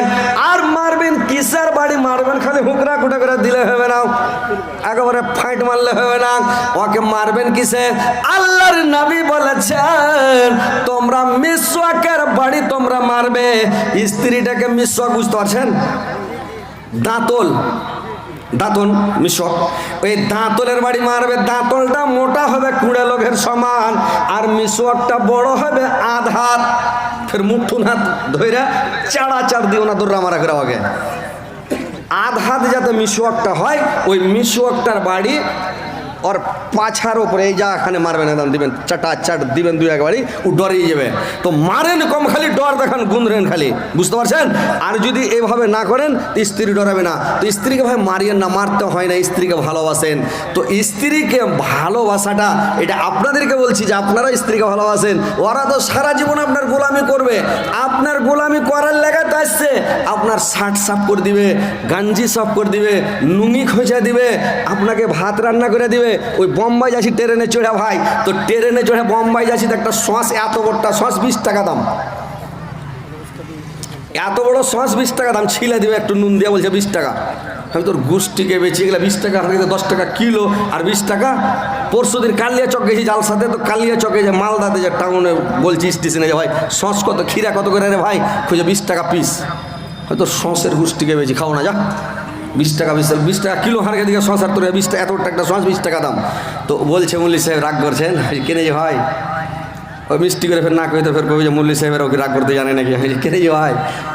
আর মারবেন কিসের বাড়ি মারবেন? খালি হুকরা কুটা করে দিলে হবে না, একেবারে ফাইট মারলে হবে না। ওকে মারবেন কিসে? আল্লাহর নবী বলেছেন তোমরা মিসওয়াকের বাড়ি তোমরা মারবে। স্ত্রীটাকে মিসওয়াক বুঝতে পারছেন? দাঁতল, দাঁতন মিশক, ওই দাঁতলের বাড়ি মারবে। দাঁতলটা মোটা হবে কুড়ে লোকের সমান, আর মিশকটা বড় হবে আধ হাত। ফের মুঠুন হাত ধরে চাড়া চাড় দিও না, দৌড়া মারা করে আগে আধ হাত যাতে মিশকটা হয়, ওই মিশকটার বাড়ি ওর পাছার ওপরে এই জায়গাখানে মারবেন, একদম দিবেন চাটা চাট দিবেন দুই একবারই, ও ডরিয়ে যাবে। তো মারেন কম, খালি ডর দেখান, গুনরেন খালি, বুঝতে পারছেন? আর যদি এইভাবে না করেন স্ত্রী ডরাবে না। তো স্ত্রীকে ভাই মারিয়েন না, মারতে হয় না, স্ত্রীকে ভালোবাসেন। তো স্ত্রীকে ভালোবাসাটা এটা আপনাদেরকে বলছি যে আপনারা স্ত্রীকে ভালোবাসেন। ওরা তো সারা জীবন আপনার গোলামি করবে, আপনার গোলামি করার লাগাতে আসছে, আপনার শার্ট সাফ করে দিবে, গাঞ্জি সাফ করে দিবে, নুঙ্গি খোঁচা দিবে, আপনাকে ভাত রান্না করে দিবে। ওই বোম্বাই যাচ্ছি ট্রেনে চড়ে ভাই, তো ট্রেনে চড়ে বোম্বাই যাচ্ছি, তো একটা সস, এত বড়টা সস 20 টাকা দাম, এত বড় সস 20 টাকা দাম, ছিলে দিবে একটু নুন দিয়ে, বলছে 20 টাকা। আমি তোর গোষ্ঠীকে বেঁচে গেলে 20 টাকা, 10 টাকা কিলো, আর 20 টাকা। পরশু দিন কালিয়া চক গেছি জালসাতে, তো কালিয়া চকে যে মালদাতে যে টাউনে বলছি স্টেশনে যে ভাই সস কত, খিরা কত করে রে ভাই? খুঁজে 20 টাকা পিস। হয়তো সসের গোষ্ঠীকে বেঁচে খাও না, যা 20 টাকা 20 টাকা কিলো হারকে দিকে সস, আর তোর 20 টাকা, এত একটা সস 20 টাকা দাম। তো বলছে মুল্লি সাহেব রাগ করছেন, কেনে যে ভাই ওই মিষ্টি করে ফের না কইতে ফের কবি যে মুল্লি সাহেবের ওকে রাগ করতে জানে নাকি? কেনে যে ভাই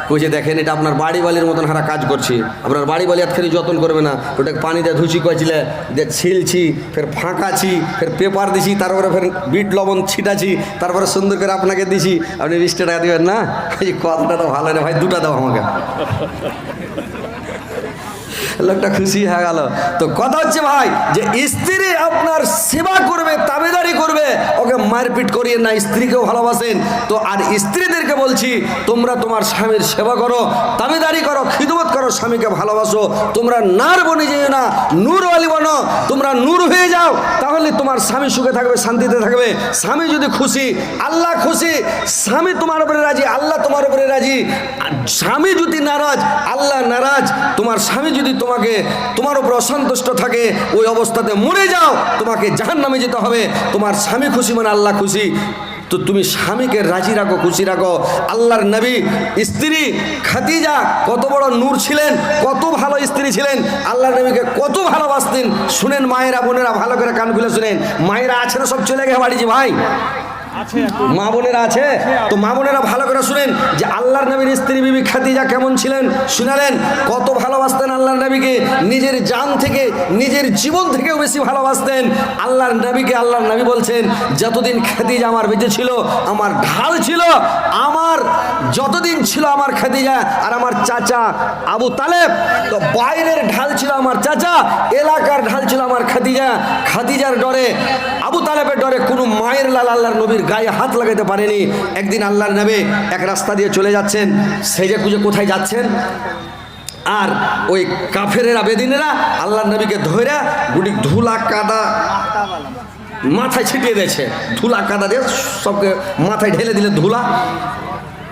কইছে দেখেন এটা আপনার বাড়ি বালির মতন হারা কাজ করছি, আপনার বাড়ি বালি এতখানি যত্ন করবে না, ওটাকে পানি দিয়ে ধুচি কয়েছিলে, যে ছিলছি, ফের ফাঁকাছি, ফের পেপার দিছি, তারপরে ফের বিট লবণ ছিটাছি, তারপরে সুন্দর করে আপনাকে দিছি, আপনি 20 টাকা দেবেন না? এই কথাটা তো ভালো রে ভাই, 2টা দাও আমাকে। লোকটা খুশি হয়ে গেল। তো কথা হচ্ছে ভাই যে স্ত্রী আপনার সেবা করবে, তাবেদারি করবে, ওকে মারপিট করিয়ে না, স্ত্রীকেও ভালোবাসেন। তো আর স্ত্রীদেরকে বলছি, তোমরা তোমার স্বামীর সেবা করো, তাবেদারি করো, খিদমত করো, স্বামীকে ভালোবাসো। তোমরা নার বনে যেও না, নূর আলী বনো। তোমরা নূর হয়ে যাও, তাহলে তোমার স্বামী সুখে থাকবে, শান্তিতে থাকবে। স্বামী যদি খুশি, আল্লাহ খুশি। স্বামী তোমার উপরে রাজি, আল্লাহ তোমার উপরে রাজি। স্বামী যদি নারাজ, আল্লাহ নারাজ। তোমার স্বামী যদি তোমার উপর অসন্তুষ্ট থাকে, ওই অবস্থাতে মরে যাও, তোমাকে জাহান্নামে যেতে হবে। তোমার স্বামী খুশি মানে আল্লাহ খুশি। তো তুমি স্বামীকে রাজি রাখো, খুশি রাখো। আল্লাহর নবী স্ত্রী খাদিজা কত বড় নূর ছিলেন, কত ভালো স্ত্রী ছিলেন, আল্লাহর নবীকে কত ভালোবাসতেন। শুনেন মায়েরা, বোনেরা, ভালো করে কান খুলে শুনেন। মায়েরা আছে না? সব চলে গেছে বাড়ি যে ভাই, মা বোনেরা আছে তো মা বোনেরা ভালো করে শুনেন যে আল্লাহর নবীর স্ত্রী বিবি খাদিজা কেমন ছিলেন। শুনালেন কত ভালোবাসতেন আল্লাহর নবীকে, নিজের জান থেকে, নিজের জীবন থেকেও বেশি ভালোবাসতেন আল্লাহর নবীকে। আল্লাহর নবী বলছেন, যতদিন খাদিজা আমার বেঁচে ছিল, আমার ঢাল ছিল, আমার যতদিন ছিল আমার খাদিজা আর আমার চাচা আবু তালেব, তো বাইরের ঢাল ছিল আমার চাচা, এলাকার ঢাল ছিল আমার খাদিজা। খাদিজার ডরে, আবু তালেবের ডরে কোনো মায়ের লাল আল্লাহর নবীর গায়ে হাত লাগাতে পারেনি। একদিন আল্লাহর নবী এক রাস্তা দিয়ে চলে যাচ্ছেন, সেজে খুঁজে কোথায় যাচ্ছেন, আর ওই কাফেরেরা, বেদিনেরা আল্লাহর নবীকে ধরে গুটি ধুলা কাদা মাথায় ছিটিয়ে দিয়েছে। ধুলা কাদা দিয়ে সবকে মাথায় ঢেলে দিলে, ধুলা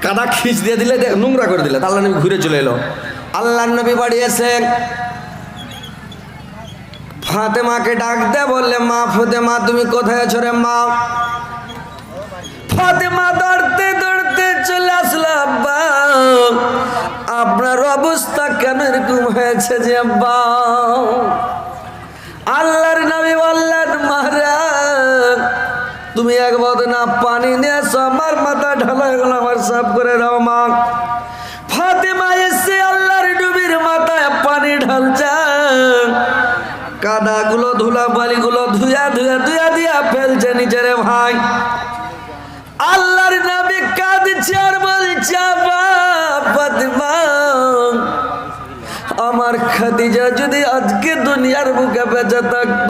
কাদা খিচ দিয়ে দিলে, নোংরা করে দিলে। আল্লাহর নবী ঘুরে চলে এলো। আল্লাহর নবী বাড়ি এসে ফাতেমাকে ডাক দে, বললে, মা ফাতেমা তুমি কোথায় আছো রে মা? ফাতেমা দৌড়তে দৌড়তে চলে আসলো, আব্বা আপনার অবস্থা কেন এরকম হয়েছে যে আব্বা? আল্লাহর নবী বললেন, মহারাজ তুমি এক বদনা পানি নিয়ে এসো, আমার মাথা ঢালা গেল, আমার সাফ করে দাও মা। ফাতেমা এসে আল্লাহর নবীর মাথায় পানি ঢালছে, কাদাগুলো, ধুলা বালিগুলো ধুয়া ধুয়া ধুয়া দিয়া ফেলছে নিচে রে ভাই। আল্লাহর নবী কাঁদছে আর বলছে, ফাতেমা আমার খাদিজা যদি আজকে দুনিয়ার বুকে বেঁচে থাকত,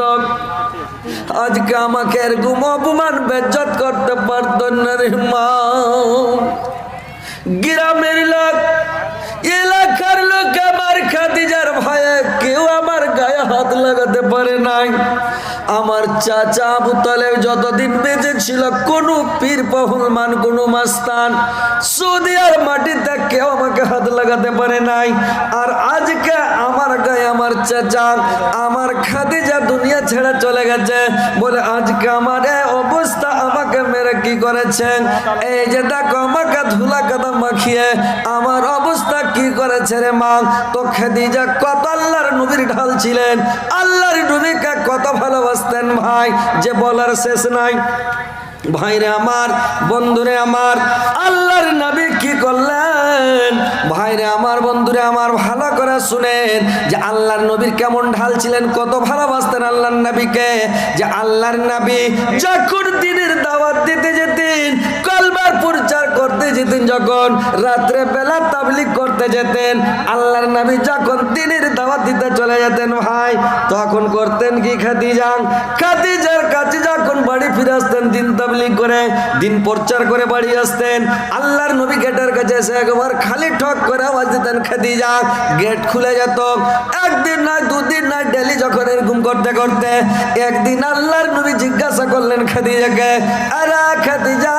আজকে আমাকে এরকম অপমান বেজ্জত করতে পারত না রে মা। গ্রামের লোক, এলাকার লোক আমার খাদিজার ভয়ে কেউ আমার গায়ে হাত লাগাতে পারে নাই। আমার চাচা আবু তালেব যতদিন বেঁচে ছিল, কোন পীর পহুলমান, কোন মাস্তান, সৌদি আর মাটিতে কেউ আমাকে হাত লাগাতে পারে নাই। আর আজকে আমার গায়ে আমার চাচা, আমার খাদিজা দুনিয়া ছেড়ে চলে গেছে বলে আজকে আমার এই অবস্থা, আমাকে মেরে কি করেছেন? এই যে দেখো আমাকে ধুলা কাদা মাখিয়ে আমার অবস্থা কি করেছে রে মা। তো খাদিজা কত আল্লাহর নবীর ঢাল ছিলেন, আল্লাহর নবীকে কত ভালোবাসতেন ভাই, যে বলার শেষ নাই। ভাইরে আমার, বন্ধুরে আমার, আল্লাহর নবী কি করলেন? ভাইরে আমার, বন্ধুরে আমার, ভালো করে শুনেন যে আল্লাহর নবীর কেমন ঢাল ছিলেন, কত ভালোবাসতেন আল্লাহর নবীকে। যে আল্লাহর নবী যখন দিনের দাওয়াত দিতে যেতেন, কলমার প্রচার করতে যেতেন, যখন রাত্রে বেলা তাবলীগ করতে যেতেন, আল্লাহর নবী যখন দিনের দাওয়াত দিতে চলে যেতেন ভাই, তখন করতেন কি? খাদিজার কাছে যখন বাড়ি ফিরে আসতেন, দিন তাবলীগ করে, দিন প্রচার করে বাড়ি আসতেন, আল্লাহর নবী গেটের কাছে এসে একবার খালি ঠক করে আওয়াজ দিতেন, খাদিজা। গেট খুলে যেত। একদিন নয়, দুদিন নয়, ডেলি যখন এরকম করতে করতে একদিন আল্লাহর নবী জিজ্ঞাসা করলেন খাদিজাকে, আরে খাদিজা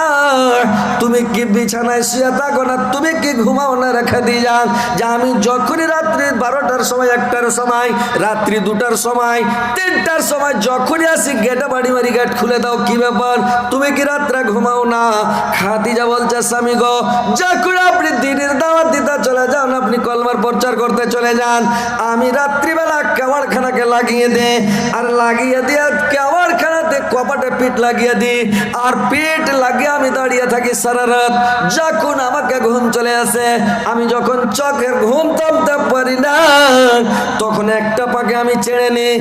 তুমি কি বিছানায় শুয়ে থাকো না? তুমি কি ঘুমাও না রে খাদিজা? যে আমি যখনই রাত্রি 12টার সময়, 1টার সময়, রাত্রি 2টার সময়, 3টার সময় যখনই আসি গেটে বাড়ি বাড়ি গেট খুলে দাও, কি ব্যাপার? তুমি কি রাত্রে ঘুমাও না? খাদিজা বলছে, স্বামী গো, যখন আপনি দিনের দাওয়াত দিতে চলে যান, আপনি কলমার প্রচার করতে চলে যান, আমি রাত্রিবেলা কাওয়ারখানাকে লাগিয়ে দে, আর লাগিয়ে দিয়ে কাওয়ারখানাতে কপাটে পিঠ লাগিয়ে দিই, আর পিঠ লাগিয়ে আমি দাঁড়িয়ে থাকি সারা রাত। যখন আমাকে ঘুম চলে আসে, আমি যখন চোখের ঘুম থামতে পারি না, তখন একটা পাকে আমি ছেড়ে নিই,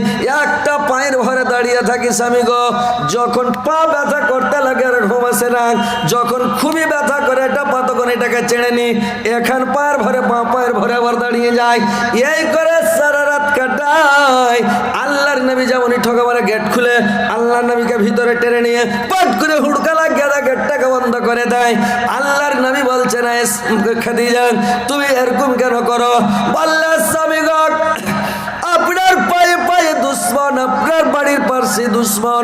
একটা পায়ের ভরে দাঁড়িয়ে থাকি স্বামী গো। যখন পা ব্যথা করতে লাগে আর ঘুম আসে না, যখন খুবই ব্যথা করে এটা পা, তখন এটাকে ছেড়ে নিই, এখন পায়ের ভরে, পা পায়ের ভরে আবার দাঁড়িয়ে যায়। এই করে সারা রাত তাই আল্লাহর নবী যেমনই ঠকা মারে গেট খুলে আল্লাহর নবীকে ভিতরে টেনে নিয়ে পট করে হুড়কা লাগিয়ে দেয়, গেটটাকে বন্ধ করে দেয়। আল্লাহর নবী বলছে না খাদিজা তুমি এরকম কেন করো? বললে স্বামী গো আপনার পায়ে পায়ে দুশ্মন, আপনার বাড়ির পাশে দুশ্মন,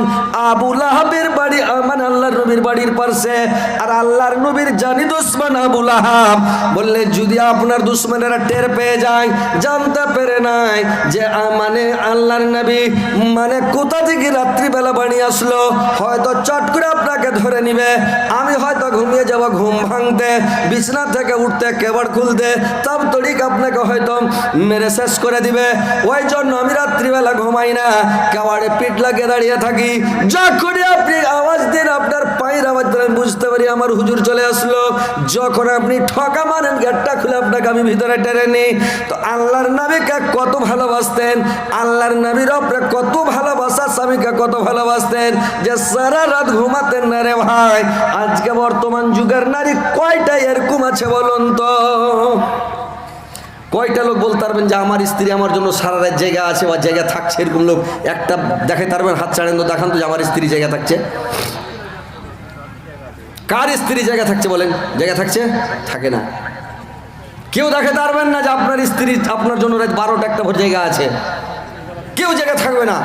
আবু লাহাবের বাড়ি আমার আল্লাহর নবীর বাড়ির পাশে, আর আল্লাহর নবীর জানি দুশ্মন আবু লাহাব। বললে যদি আপনার দুশ্মনেরা টের পেয়ে যায়, জানতে পেরে নাই যে মানে আল্লাহর নবী মানে কোথা থেকে রাত্রিবেলা বাড়ি আসলো, হয়তো চট করে আপনাকে ধরে নিবে। আমি হয়তো ঘুমিয়ে যাব, ঘুম ভাঙতে, বিছনা থেকে উঠতে, কেবড় খুলতে, তব তড়িক আপনাকে হয়তো মেরে শেষ করে দিবে। ওই জন্য আমি রাত্রিবেলা ঘুমাই না, কেবাড়ে পিঠ লাগিয়ে দাঁড়িয়ে থাকি। যখনই আপনি আওয়াজ দিন, আপনার পায়ের আওয়াজ দিলেন, বুঝতে পারি আমার হুজুর চলে আসলো। যখন আপনি ঠকা মানেন, গেটটা খুলে আপনাকে আমি ভিতরে টেনে নিই। তো আল্লাহর নবীকে কত ভালোবাসতেন, আল্লাহর নবীর ওপরে কত ভালোবাসা, স্বামীকে কত ভালোবাসতেন যে সারা রাত ঘুমাতেন না রে ভাই। আজকে বর্তমান যুগের নারী কয়টা এরকম আছে বলুন তো? কয়টা লোক বলতে পারবেন যে আমার স্ত্রী আমার জন্য সারা রাত জায়গা আছে বা জায়গা থাকছে? এরকম লোক একটা দেখাতে পারবেন? হাত ছাড়েন তো, দেখান তো যে আমার স্ত্রী জায়গা থাকছে। কার স্ত্রী জায়গা থাকছে বলেন? জায়গা থাকছে? থাকে না। কেউ দেখাতে পারবেন না যে আপনার স্ত্রী আপনার জন্য রাত 12টা একটা ভোর জায়গা আছে? কেউ জায়গা থাকবে না।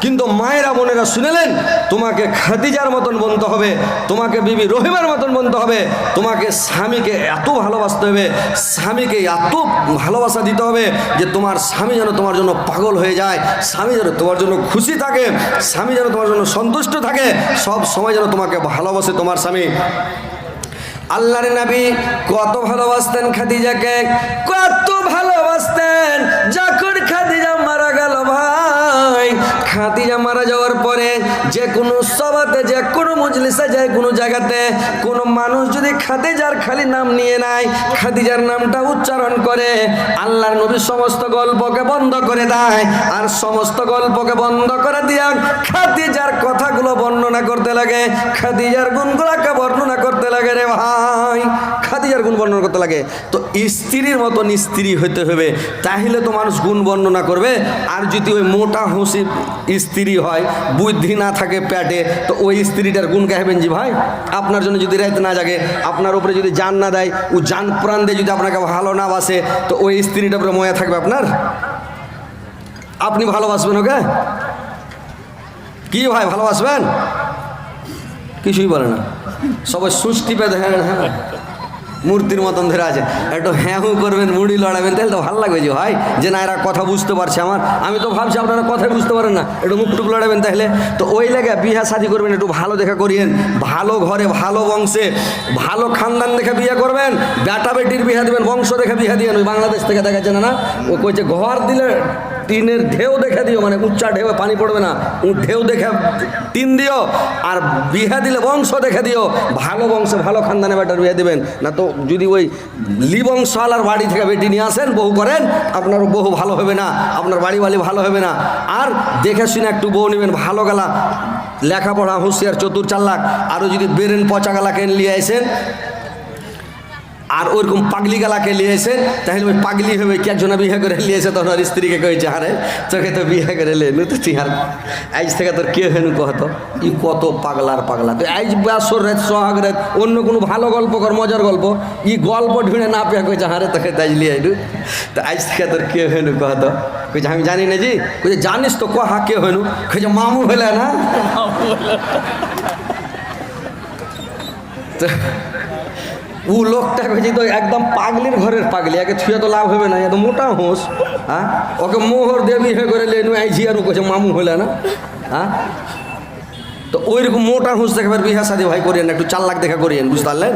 কিন্তু মায়েরা বোনেরা শুনেলেন, তোমাকে খাদিজার মতন বনতে হবে, তোমাকে বিবি রহিমার মতন বনতে হবে, তোমাকে স্বামীকে এত ভালোবাসতে হবে, স্বামীকে এত ভালোবাসা দিতে হবে যে তোমার স্বামী যেন তোমার জন্য পাগল হয়ে যায়, স্বামী যেন তোমার জন্য খুশি থাকে, স্বামী যেন তোমার জন্য সন্তুষ্ট থাকে, সব সময় যেন তোমাকে ভালোবাসে তোমার স্বামী। আল্লাহর নবী কত ভালোবাসতেন খাদিজাকে, কত ভালোবাসতেন। যখন খাদিজা মারা গেল ভাই, খাদিজা মারা যাওয়ার পরে যে কোনো সভাতে, যে কোনো মজলিসে, যে কোনো জায়গাতে কোনো মানুষ যদি খাদিজার খালি নাম নিয়ে নেয়, খাদিজার নামটা উচ্চারণ করে, আল্লাহর নবী সমস্ত গল্পকে বন্ধ করে দেয়। আর সমস্ত গল্পকে বন্ধ করে দিয়া খাদিজার কথাগুলো বর্ণনা করতে লাগে, খাদিজার গুণগুলোকে বর্ণনা করতে লাগে রে ভাই, খাদিজার গুণ বর্ণনা করতে লাগে। তো স্ত্রীর মতন স্ত্রী হতে হবে, তাহলে তো মানুষ গুণ বর্ণনা করবে। আর যদি ওই মোটা হুঁসি স্ত্রী হয়, বুদ্ধি না থাকে পেটে, তো ওই স্ত্রীটার গুণ গাইবেন জি ভাই? আপনার জন্য যদি রাইতে না জাগে, আপনার উপরে যদি জান না দেয়, ও জান প্রাণ দিয়ে যদি আপনাকে ভালো না বাসে, তো ওই স্ত্রীটা উপরে ময়া থাকবে আপনার? আপনি ভালোবাসবেন ওকে? কি ভাই ভালোবাসবেন? কিছুই বলে না, সবাই সুষ্টি পেয়ে হ্যাঁ হ্যাঁ মূর্তির মতন ধরে আছে। একটু হ্যাঁ হু করবেন, মুড়ি লড়াবেন, তাহলে তো ভালো লাগবে যে ভাই, যে না এরা কথা বুঝতে পারছে আমার। আমি তো ভাবছি আপনারা কথাই বুঝতে পারেন না, একটু মুখটুক লড়াবেন তাহলে। তো ওই লেগে বিয়ে শাদি করবেন, একটু ভালো দেখা করিয়েন, ভালো ঘরে, ভালো বংশে, ভালো খানদান দেখে বিয়ে করবেন। বেটা বেটির বিয়ে দিবেন, বংশ দেখে বিয়ে দিবেন। ওই বাংলাদেশ থেকে দেখাচ্ছে না, ও কইছে ঘর দিলে টিনের ঢেউ দেখে দিও, মানে উচ্চা ঢেউ, পানি পড়বে না, ঢেউ দেখে টিন দিও। আর বিয়ে দিলে বংশ দেখে দিও, ভালো বংশে ভালো খানদানে বেটার বিয়ে দিবেন। না তো যদি ওই লিবংশালার বাড়ি থেকে বেটি নিয়ে আসেন, বহু করেন, আপনার বহু ভালো হবে না, আপনার বাড়ি বাড়ি ভালো হবে না। আর দেখে শুনে একটু বউ নেবেন, ভালো গালা, লেখাপড়া হুঁশিয়ার, চতুর চাল্লাক। আরও যদি বেরেন পচা গালাকে নিয়ে আসেন, আর ওরকম পাগলি গালাকে নিয়েছে, তাহলে ওই পাগলি হবে। কি একজনা বিয়ে করে নিয়েছে, তখন ওর স্ত্রীকে কয়েছে, হারে তোকে তো বিয়ে করে লেনু, তো তুই আর আজ থেকে তোর কে হেনু কহতো, ই কত পাগলার পাগলা। তো আজ বাসর রাত, সোহাগ রাত, অন্য কোনো ভালো গল্প কর, মজার গল্প, ই গল্প ঢুঁড়ে না পেয়ে কয়েছে, হারে তোকে তাই লিয়ে আইলু, তো আজ থেকে তোর কে হেনু কহতো। কইছে আমি জানি না জি। কইছে জানিস তো কহা কে হেনু? কইছে মামু হলে না। ও লোকটা কইছে তো একদম পাগলির ঘরের পাগলি, একে ছুঁয়ে তো লাভ হবে না, এত মোটা হোস। হ্যাঁ, ওকে মোহর দেবী হয়ে করে লেনু আইছি, আর ও কইছে মামু হলে না। হ্যাঁ, তো ওইরকম মোটা হুঁস দেখবেন বিহা শাদি ভাই করিয়েন, একটু 4 লাখ দেখা করিয়েন, বুঝতে পারলেন?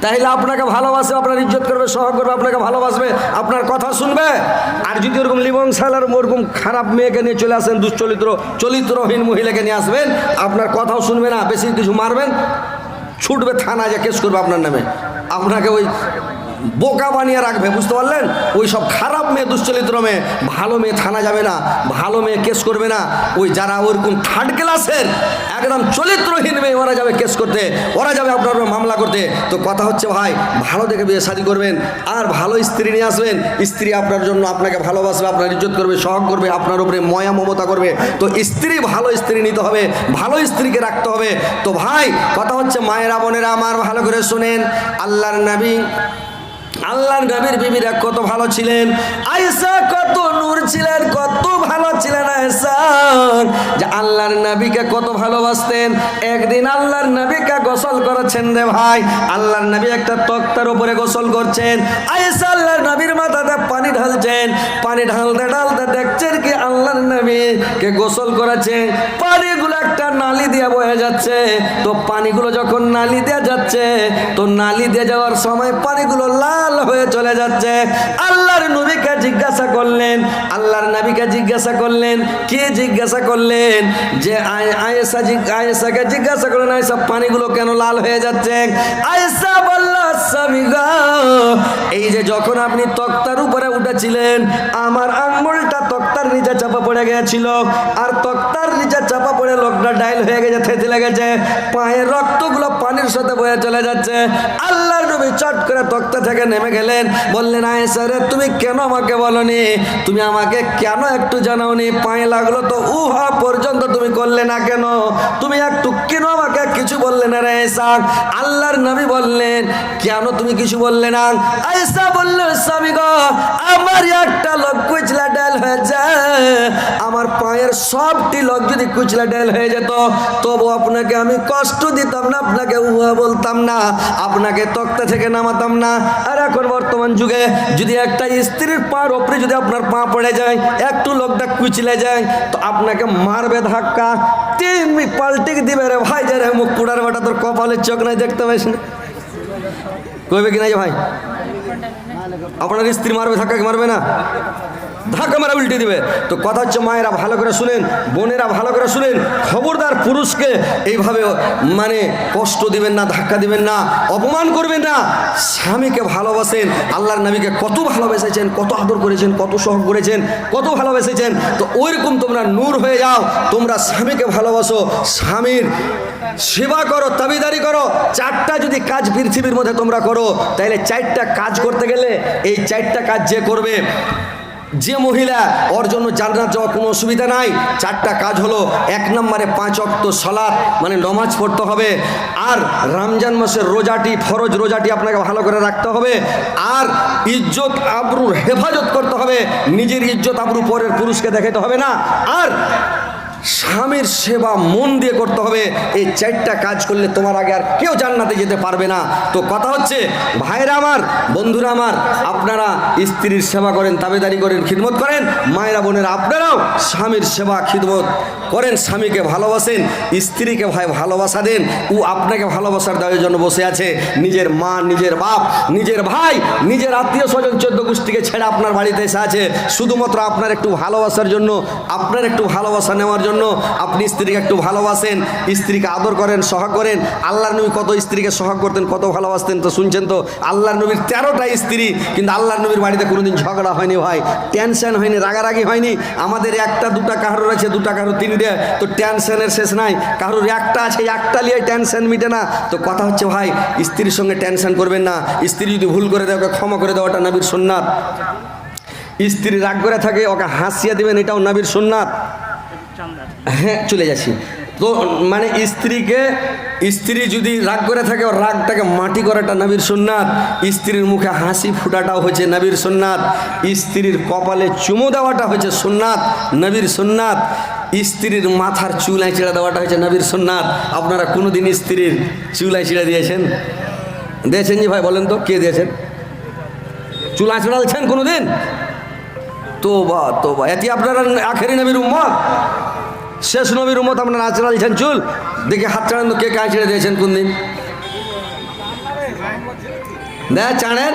তাহলে আপনাকে ভালোবাসে, আপনার ইজ্জত করবে, সহগ করবে, আপনাকে ভালোবাসবে, আপনার কথা শুনবে। আর যদি ওরকম লিবংশালার ওরকম খারাপ মেয়েকে নিয়ে চলে আসেন, চরিত্রহীন মহিলাকে নিয়ে আসবেন, আপনার কথাও শুনবে না, বেশি কিছু মারবেন, ছুটবে থানা, যা কেস করবে আপনার নামে, আপনাকে ওই বোকা বানিয়ে রাখবে, বুঝতে পারলেন? ওই সব খারাপ মেয়ে, দুশ্চরিত্র মেয়ে, ভালো মেয়ে থানা যাবে না, ভালো মেয়ে কেস করবে না। ওই যারা ওরকম থার্ড ক্লাসের একদম চরিত্রহীন মেয়ে, ওরা যাবে কেস করতে, ওরা যাবে আপনার উপর মামলা করতে। তো কথা হচ্ছে ভাই, ভালো দেখে বিয়ে শাদী করবেন, আর ভালো স্ত্রী নিয়ে আসবেন। স্ত্রী আপনার জন্য আপনাকে ভালোবাসবে, আপনার ইজ্জত করবে, সহগ করবে, আপনার উপরে ময়া মমতা করবে। তো স্ত্রী, ভালো স্ত্রী নিতে হবে, ভালো স্ত্রীকে রাখতে হবে। তো ভাই কথা হচ্ছে, মায়েরা বোনেরা আমার ভালো করে শুনেন, আল্লাহর নবীর বিবিরা কত ভালো ছিলেন। আয়েশা কত নূর ছিলেন, কত ভালো ছিলেন আয়েশা, যে আল্লাহর নবীকে কত ভালোবাসতেন। একদিন আল্লাহর নবীকে গোসল করেছেন রে ভাই, আল্লাহর নবী একটা তক্তার উপরে গোসল করছেন। আয়েশা আল্লাহর নবীর মাথাতে পানি ঢালছেন, পানি ঢালতে ঢালতে দেখছেন কি আল্লাহর নবীকে গোসল করেছে, পানিগুলো একটা নালি দিয়ে বয়ে যাচ্ছে। তো পানিগুলো যখন নালি দিয়ে যাচ্ছে, তো নালি দিয়ে যাওয়ার সময় পানিগুলো লাল হয়ে চলে যাচ্ছে। আল্লাহর নবীকে জিজ্ঞাসা করলেন, আল্লাহর নবীকে জিজ্ঞাসা করলেন, কে জিজ্ঞাসা করলেন? যে আয়েশাকে জিজ্ঞাসা করলেন, আয়েশা পানিগুলো কেন লাল হয়ে যাচ্ছে? আয়েশা বলল, স্বামী গো, এই যে যখন আপনি তক্তার উপরে উঠেছিলেন, আমার আঙ্গুলটা তক্তার নিচে চাপা পড়ে গিয়েছিল, আর তক্তার নিচে চাপা পড়ে লোকটা ডাইল হয়ে গেছে, থেতে লেগেছে, পায়ের রক্তগুলো পানির সাথে বয়ে চলে যাচ্ছে। আল্লাহর নবী চট করে তক্তা থেকে নেমে গেলেন, বললেন, আয়েশা রে, তুমি কেন আমাকে বলনি? তুমি আমাকে কেন একটু জানাওনি? পায়ে লাগলো তো উহা পর্যন্ত তুমি করলে না কেন? তুমি একটু কেন আমাকে কিছু বললে না রে আয়েশা? আল্লাহর নবী বললেন, কেন তুমি কিছু বললে না? আয়েশা বলল, স্বামী গো, আমার একটা লোক কুচলা ডাল হয়ে যায়, আমার পায়ের সবটি লোক যদি কুচলা ডাল হয়ে যেত, তবু আপনাকে আমি কষ্ট দিতাম না, আপনাকে উহা বলতাম না, আপনাকে তক্তা থেকে নামাতাম না। আর এখন বর্তমান যুগে যদি একটা স্ত্রীর পার ওপরে যদি আপনার পা পড়ে যায়, একটু লোকটা কুচলে যায়, তো আপনাকে মারবে ধাক্কা, তুমি পাল্টে দিবে রে ভাই, যে রে মুখ পুড়ার বেটা, তোর কপালের চোখ নাই, দেখতে পাইস না, কইবে কি না যে ভাই আপনার স্ত্রী মারবে ধাক্কা, কি মারবে না? ধাক্কা মারা উল্টে দিবে। তো কথা হচ্ছে, মায়েরা ভালো করে শুনেন, বোনেরা ভালো করে শুনেন, খবরদার পুরুষকে এইভাবে মানে কষ্ট দিবেন না, ধাক্কা দিবেন না, অপমান করবেন না। স্বামীকে ভালোবাসেন, আল্লাহর নবীকে কত ভালোবেসেছেন, কত আদর করেছেন, কত সহগ করেছেন, কত ভালোবেসেছেন। তো ওইরকম তোমরা নূর হয়ে যাও, তোমরা স্বামীকে ভালোবাসো, স্বামীর সেবা করো, তাবিদারি করো। চারটা যদি কাজ পৃথিবীর মধ্যে তোমরা করো, তাহলে চারটা কাজ করতে গেলে এই চারটা কাজ যে করবে, যে মহিলা, ওর জন্য জান্নাত যাওয়ার কোনো অসুবিধা নাই। চারটা কাজ হলো, 1 নম্বরে 5 ওয়াক্ত সালাত মানে নমাজ পড়তে হবে, আর রমজান মাসের রোজাটি, ফরজ রোজাটি আপনাকে ভালো করে রাখতে হবে, আর ইজ্জত আবরুর হেফাজত করতে হবে, নিজের ইজ্জত আবরু পরের পুরুষকে দেখাতে হবে না, আর স্বামীর সেবা মন দিয়ে করতে হবে। এই চারটা কাজ করলে তোমার আগে আর কেউ জান্নাতে যেতে পারবে না। তো কথা হচ্ছে, ভাইরা আমার, বন্ধুরা আমার, আপনারা স্ত্রীর সেবা করেন, তাবেদারি করেন, খিদমত করেন। মায়েরা বোনেরা, আপনারাও স্বামীর সেবা খিদমত করেন, স্বামীকে ভালোবাসেন, স্ত্রীকে ভাই ভালোবাসা দেন। ও আপনাকে ভালোবাসার দেওয়ার জন্য বসে আছে। নিজের মা, নিজের বাপ, নিজের ভাই, নিজের আত্মীয় স্বজন 14 গোষ্ঠীকে ছেড়ে আপনার বাড়িতে এসে আছে শুধুমাত্র আপনার একটু ভালোবাসার জন্য, আপনার একটু ভালোবাসা নেওয়ার জন্য। আপনি স্ত্রীকে একটু ভালোবাসেন, স্ত্রীকে আদর করেন, সোহাগ করেন। আল্লাহর নবী কত স্ত্রীকে সোহাগ করতেন, কত ভালোবাসতেন, তো শুনছেন তো। আল্লাহর নবীর 13টা স্ত্রী, কিন্তু আল্লাহর নবীর বাড়িতে কোনোদিন ঝগড়া হয়নি ভাই, টেনশন হয়নি, রাগারাগি হয়নি। আমাদের একটা দুটা কারোর আছে, দুটা কারোর 3টে, তো টেনশনের শেষ নাই। কারোর একটা আছে, একটা নিয়ে টেনশন মিটে না। তো কথা হচ্ছে ভাই, স্ত্রীর সঙ্গে টেনশন করবেন না। স্ত্রী যদি ভুল করে দেয়, ওকে ক্ষমা করে দেওয়াটা নবীর সুন্নাত। স্ত্রী রাগ করে থাকে, ওকে হাসিয়ে দেবেন, এটাও নবীর সুন্নাত। হ্যাঁ, চলে যাচ্ছি। তো মানে স্ত্রী যদি রাগ করে থাকে, ওর রাগটাকে মাটি করাটা নবীর সুন্নাত। স্ত্রীর মুখে হাসি ফুটাটাও হচ্ছে নবীর সুন্নাত। স্ত্রীর কপালে চুমু দেওয়াটা হচ্ছে সুন্নাত, নবীর সুন্নাত। স্ত্রীর মাথার চুলায় ছিঁড়ে দেওয়াটা হচ্ছে নবীর সুন্নাত। আপনারা কোনোদিন স্ত্রীর চুলায় ছিঁড়ে দিয়েছেন? দিয়েছেন জি ভাই, বলেন তো, কে দিয়েছেন? চুলা ছিঁড়ালছেন কোনোদিন? তোবা তোবা, এটি আপনারা আখেরি নবীর উম্মত, শেষ নবীর উম্মত, আপনারা আঁচড়ালছেন চুল? দেখে হাত চাড়েন তো, কে কাজ ছেড়ে দিয়েছেন কোন দিন? দেখ চাড়েন,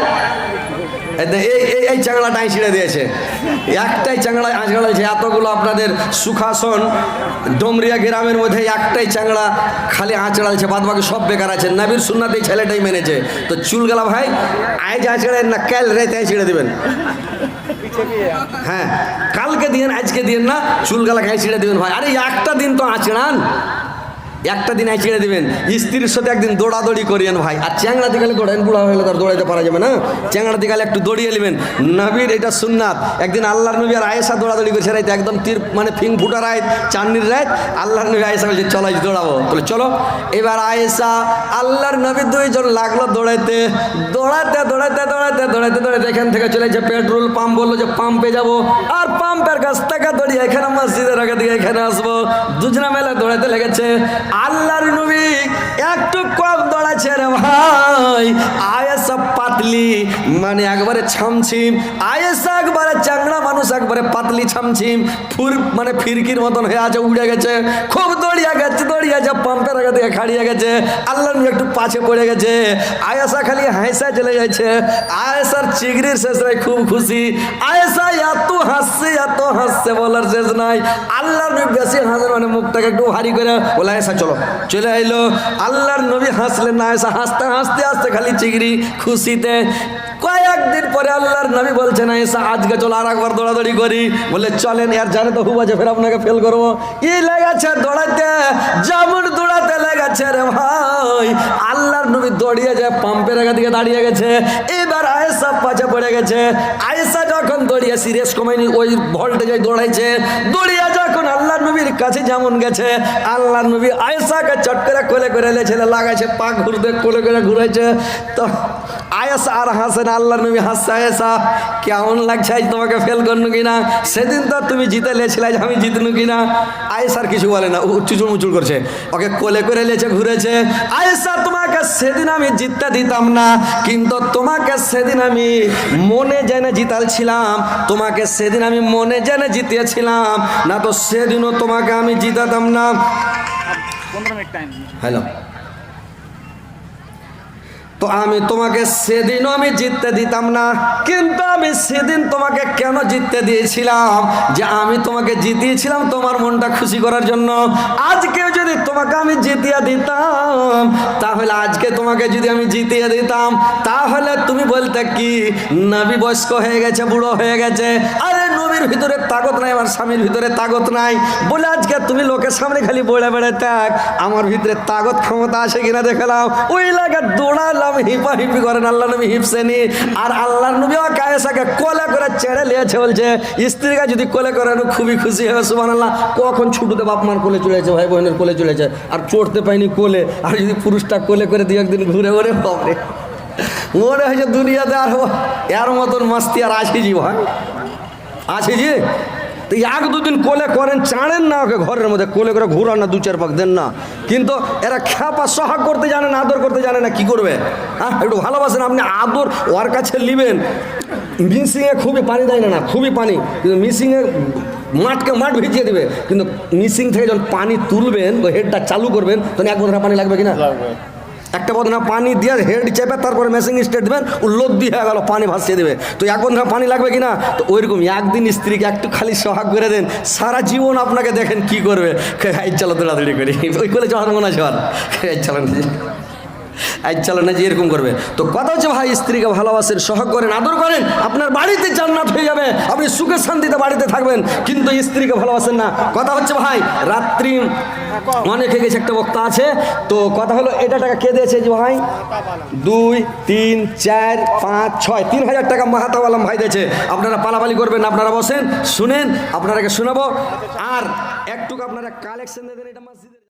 এই চ্যাংড়াটাই ছিঁড়ে দিয়েছে, একটাই চ্যাংড়া আঁচড়া হয়েছে। এতগুলো আপনাদের সুখাসন ডমরিয়া গ্রামের মধ্যে একটাই চ্যাংড়া খালি আঁচড়ালছে, বাদ বাকি সব বেকার আছে। নবীর সুন্নাত এই ছেলেটাই মেনেছে। তো চুল গেলা ভাই আজ আঁচড়েন না, কাল রেতে ছিঁড়ে দেবেন। হ্যাঁ, কালকে দিয়েন, আজকে দিয়েন না, চুল গালা খাই ছিঁড়ে দিবেন ভাই। আরে একটা দিন তো আঁচড়ান, একটা দিন ছিঁড়ে দিবেন। স্ত্রীর সাথে একদিন দৌড়াদৌড়ি করিয়েন ভাই। আর চ্যাংড়া দিকালে দৌড়ান, বুড়া হলে তার দৌড়াইতে পারা যাবে না। চ্যাংড়া দিকালে একটু দৌড়িয়ে নেবেন, নবীর এটা সুন্নাত। একদিন আল্লাহর নবী আর আয়েশা দৌড়াদৌড়ি করেছে রাইতে, একদম তীর মানে ফিং ফুটা রাইত, চান্নির রাইত। আল্লাহর নবী আয়েশা বলছে চলো আজ দৌড়াবো। তাহলে চলো। এবার আয়েশা আল্লাহর নবী দুইজন লাগলো দৌড়াইতে, দৌড়াতে দৌড়াতে দৌড়াতে দৌড়াতে দৌড়াতে এখান থেকে চলে যে পেট্রোল পাম্প, বললো যে পাম্পে যাবো। আর পাম্পের কাছ থেকে দৌড়িয়ে এখানে মসজিদের আগে দিকে এখানে আসবো। দুজনা মেলা দৌড়াতে লেগেছে। আল্লাহর নবী একটু কম দৌড়াচ্ছে রে ভাই। আয়েশা পাতলি মানে একবারে ছামছিম, আয়েশা একবারে চাংড়া মানুষ, একবারে পাতলি ছামছিম, মানে ফিরকির মতন হয়ে আছে, উড়ে গেছে। খুব দৌড়িয়ে গেছে, দৌড়িয়ে যা পাম্পের আগে থেকে খাড়িয়ে গেছে। আল্লাহর নবী একটু পাছে পড়ে গেছে। আয়েশা খালি হাসা চলে যাচ্ছে। আয়েশার চিংড়ির শেষ নাই, খুব খুশি। আয়েশা এত হাসছে বলার শেষ নাই। আল্লাহর নবী বেশি হাসেন মানে মুখটাকে একটু ভারী করে বলে আয়েশা চলো, চলে আইলো। আল্লাহর নবী হাসলেন না, আয়েশা হাসতে হাসতে হাসতে খালি চিংড়ি খুশিতে। কয়েকদিন পরে আল্লাহর নবী বলছেন আয়েশা আজকে চলো আর একবার দৌড়াদৌড়ি করি। বলে চলেন, আর জানে তো হুব আছে, ফের আপনাকে ফেল করবো। ই লেগেছে দৌড়াতে, যেমন দৌড়াতে লেগেছে রে ভাই। আল্লাহর নবী দৌড়িয়ে যায় পাম্পের আগে দিকে দাঁড়িয়ে গেছে। এবার আয়েশা পাছে পড়ে গেছে। আয়েশা যখন দৌড়িয়ে সিরিয়াস কমায়নি, ওই ভোল্টেজে দৌড়াইছে। দৌড়িয়ে যখন আল্লাহর নবীর কাছে যেমন গেছে, আল্লাহর নবী আয়েশাকে চট করে কোলে করে ছেলে লাগাইছে, পা ঘুরতে কোলে করে ঘুরাইছে। তো আয়েশা আর হাসে না, আল্লাহর নবী হাসছে। আয়েশা কেমন লাগছে আজ তোমাকে ফেল করনু কিনা? সেদিন তো তুমি জিতে লেছিলে, আমি জিতনু কিনা? আয়েশার কিছু বলে না, ও চুচুর মুচুর করছে, ওকে কোলে করে লেছে, ঘুরেছে। আয়েশা তোমাকে সেদিন আমি জিততে দিতাম না, কিন্তু তোমাকে সেদিন আমি মনে জেনে জিতালছিলাম, তোমাকে সেদিন আমি মনে জেনে জিতিয়েছিলাম, না তো সেদিনও তোমাকে আমি জিতাতাম না। হ্যালো, তো আমি তোমাকে সেদিনও আমি জিততে দিতাম না, কিন্তু আমি সেদিন তোমাকে কেন জিততে দিয়েছিলাম? যে আমি তোমাকে জিতিয়েছিলাম তোমার মনটা খুশি করার জন্য। আজকেও যদি তোমাকে আমি জিতিয়ে দিতাম, তাহলে আজকে তোমাকে যদি আমি জিতিয়ে দিতাম, তাহলে তুমি বলতে কি নবী বয়স্ক হয়ে গেছে, বুড়ো হয়ে গেছে। আরে নবীর ভিতরে তাগত নাই, আমার স্বামীর ভিতরে তাগত নাই, বলে আজকে তুমি লোকের সামনে খালি বলে বেড়ে থাক। আমার ভিতরে তাগত ক্ষমতা আছে কিনা দেখলাম। ওই লাগা দৌড়ালাম, হিপাহিপি করেন আল্লাহ নবী হিপসেনি। আর আল্লাহ নবী আয়েশাকে কোলে করে ছেড়ে নিয়েছে, বলছে স্ত্রীকে যদি কোলে করে খুবই খুশি হবে। সুবহানাল্লাহ। কখন ছুটুতে বাপ মার কোলে চলেছে, ভাই বোনের কোলে চলেছে, আর চড়তে পাইনি কোলে। আর যদি পুরুষটা কোলে করে দিয়ে একদিন ঘুরে ওরে বাপরে, মনে হয়েছে দুনিয়াতে আর এর মতন মাস্তি আর আছে জি ভাই, আছে জি। তো এক দুদিন কোলে করেন, চাড়েন না ওকে ঘরের মধ্যে, কোলে করে ঘুরান না, দু চার পাক দেন না। কিন্তু এরা খ্যাপা সোহাগ করতে জানে না, আদর করতে জানে না, কি করবে? হ্যাঁ, একটু ভালোবাসেন আপনি, আদর ওর কাছে নেবেন। মিসিংয়ে খুবই পানি দেয় না, খুবই পানি, কিন্তু মিসিংয়ে মাঠ ভিজিয়ে দেবে। কিন্তু মিসিং থেকে যখন পানি তুলবেন, ওই হেডটা চালু করবেন, তখন এক বন্ধনা পানি লাগবে কিনা? একটা বন্ধনা পানি দিয়ে হেড চেপে তারপরে মেশিন স্টার্ট দেবেন, ও লোক দিয়ে হয়ে গেল, পানি ভাসিয়ে দেবে। তো এক বন্ধনা পানি লাগবে কিনা? তো ওইরকম একদিন স্ত্রীকে একটু খালি সোহাগ করে দেন, সারা জীবন আপনাকে দেখেন কি করবে। চলো দৌড়াদৌড়ি করি, ওই কোলে চড়ার মনে আছে, চলো আজ চালো না যে এরকম করবে। তো কথা হচ্ছে ভাই, স্ত্রীকে ভালোবাসেন, সোহাগ করেন, আদর করেন, আপনার বাড়িতে জান্নাত হয়ে যাবে, আপনি সুখে শান্তিতে বাড়িতে থাকবেন। কিন্তু স্ত্রীকে ভালোবাসেন না। কথা হচ্ছে ভাই, রাত্রি অনেক হয়ে গেছে, একটা বক্তা আছে। তো কথা হলো, এটা টাকা কে দিয়েছে যে ভাই? 2, 3, 4, 5, 6, 3000 টাকা মাহাতাওয়ালাম ভাই দিয়েছে। আপনারা পালাপালি করবেন, আপনারা বসেন, শুনেন, আপনারাকে শোনাবো। আর একটু আপনারা কালেকশন দেবেন, এটা মসজিদে।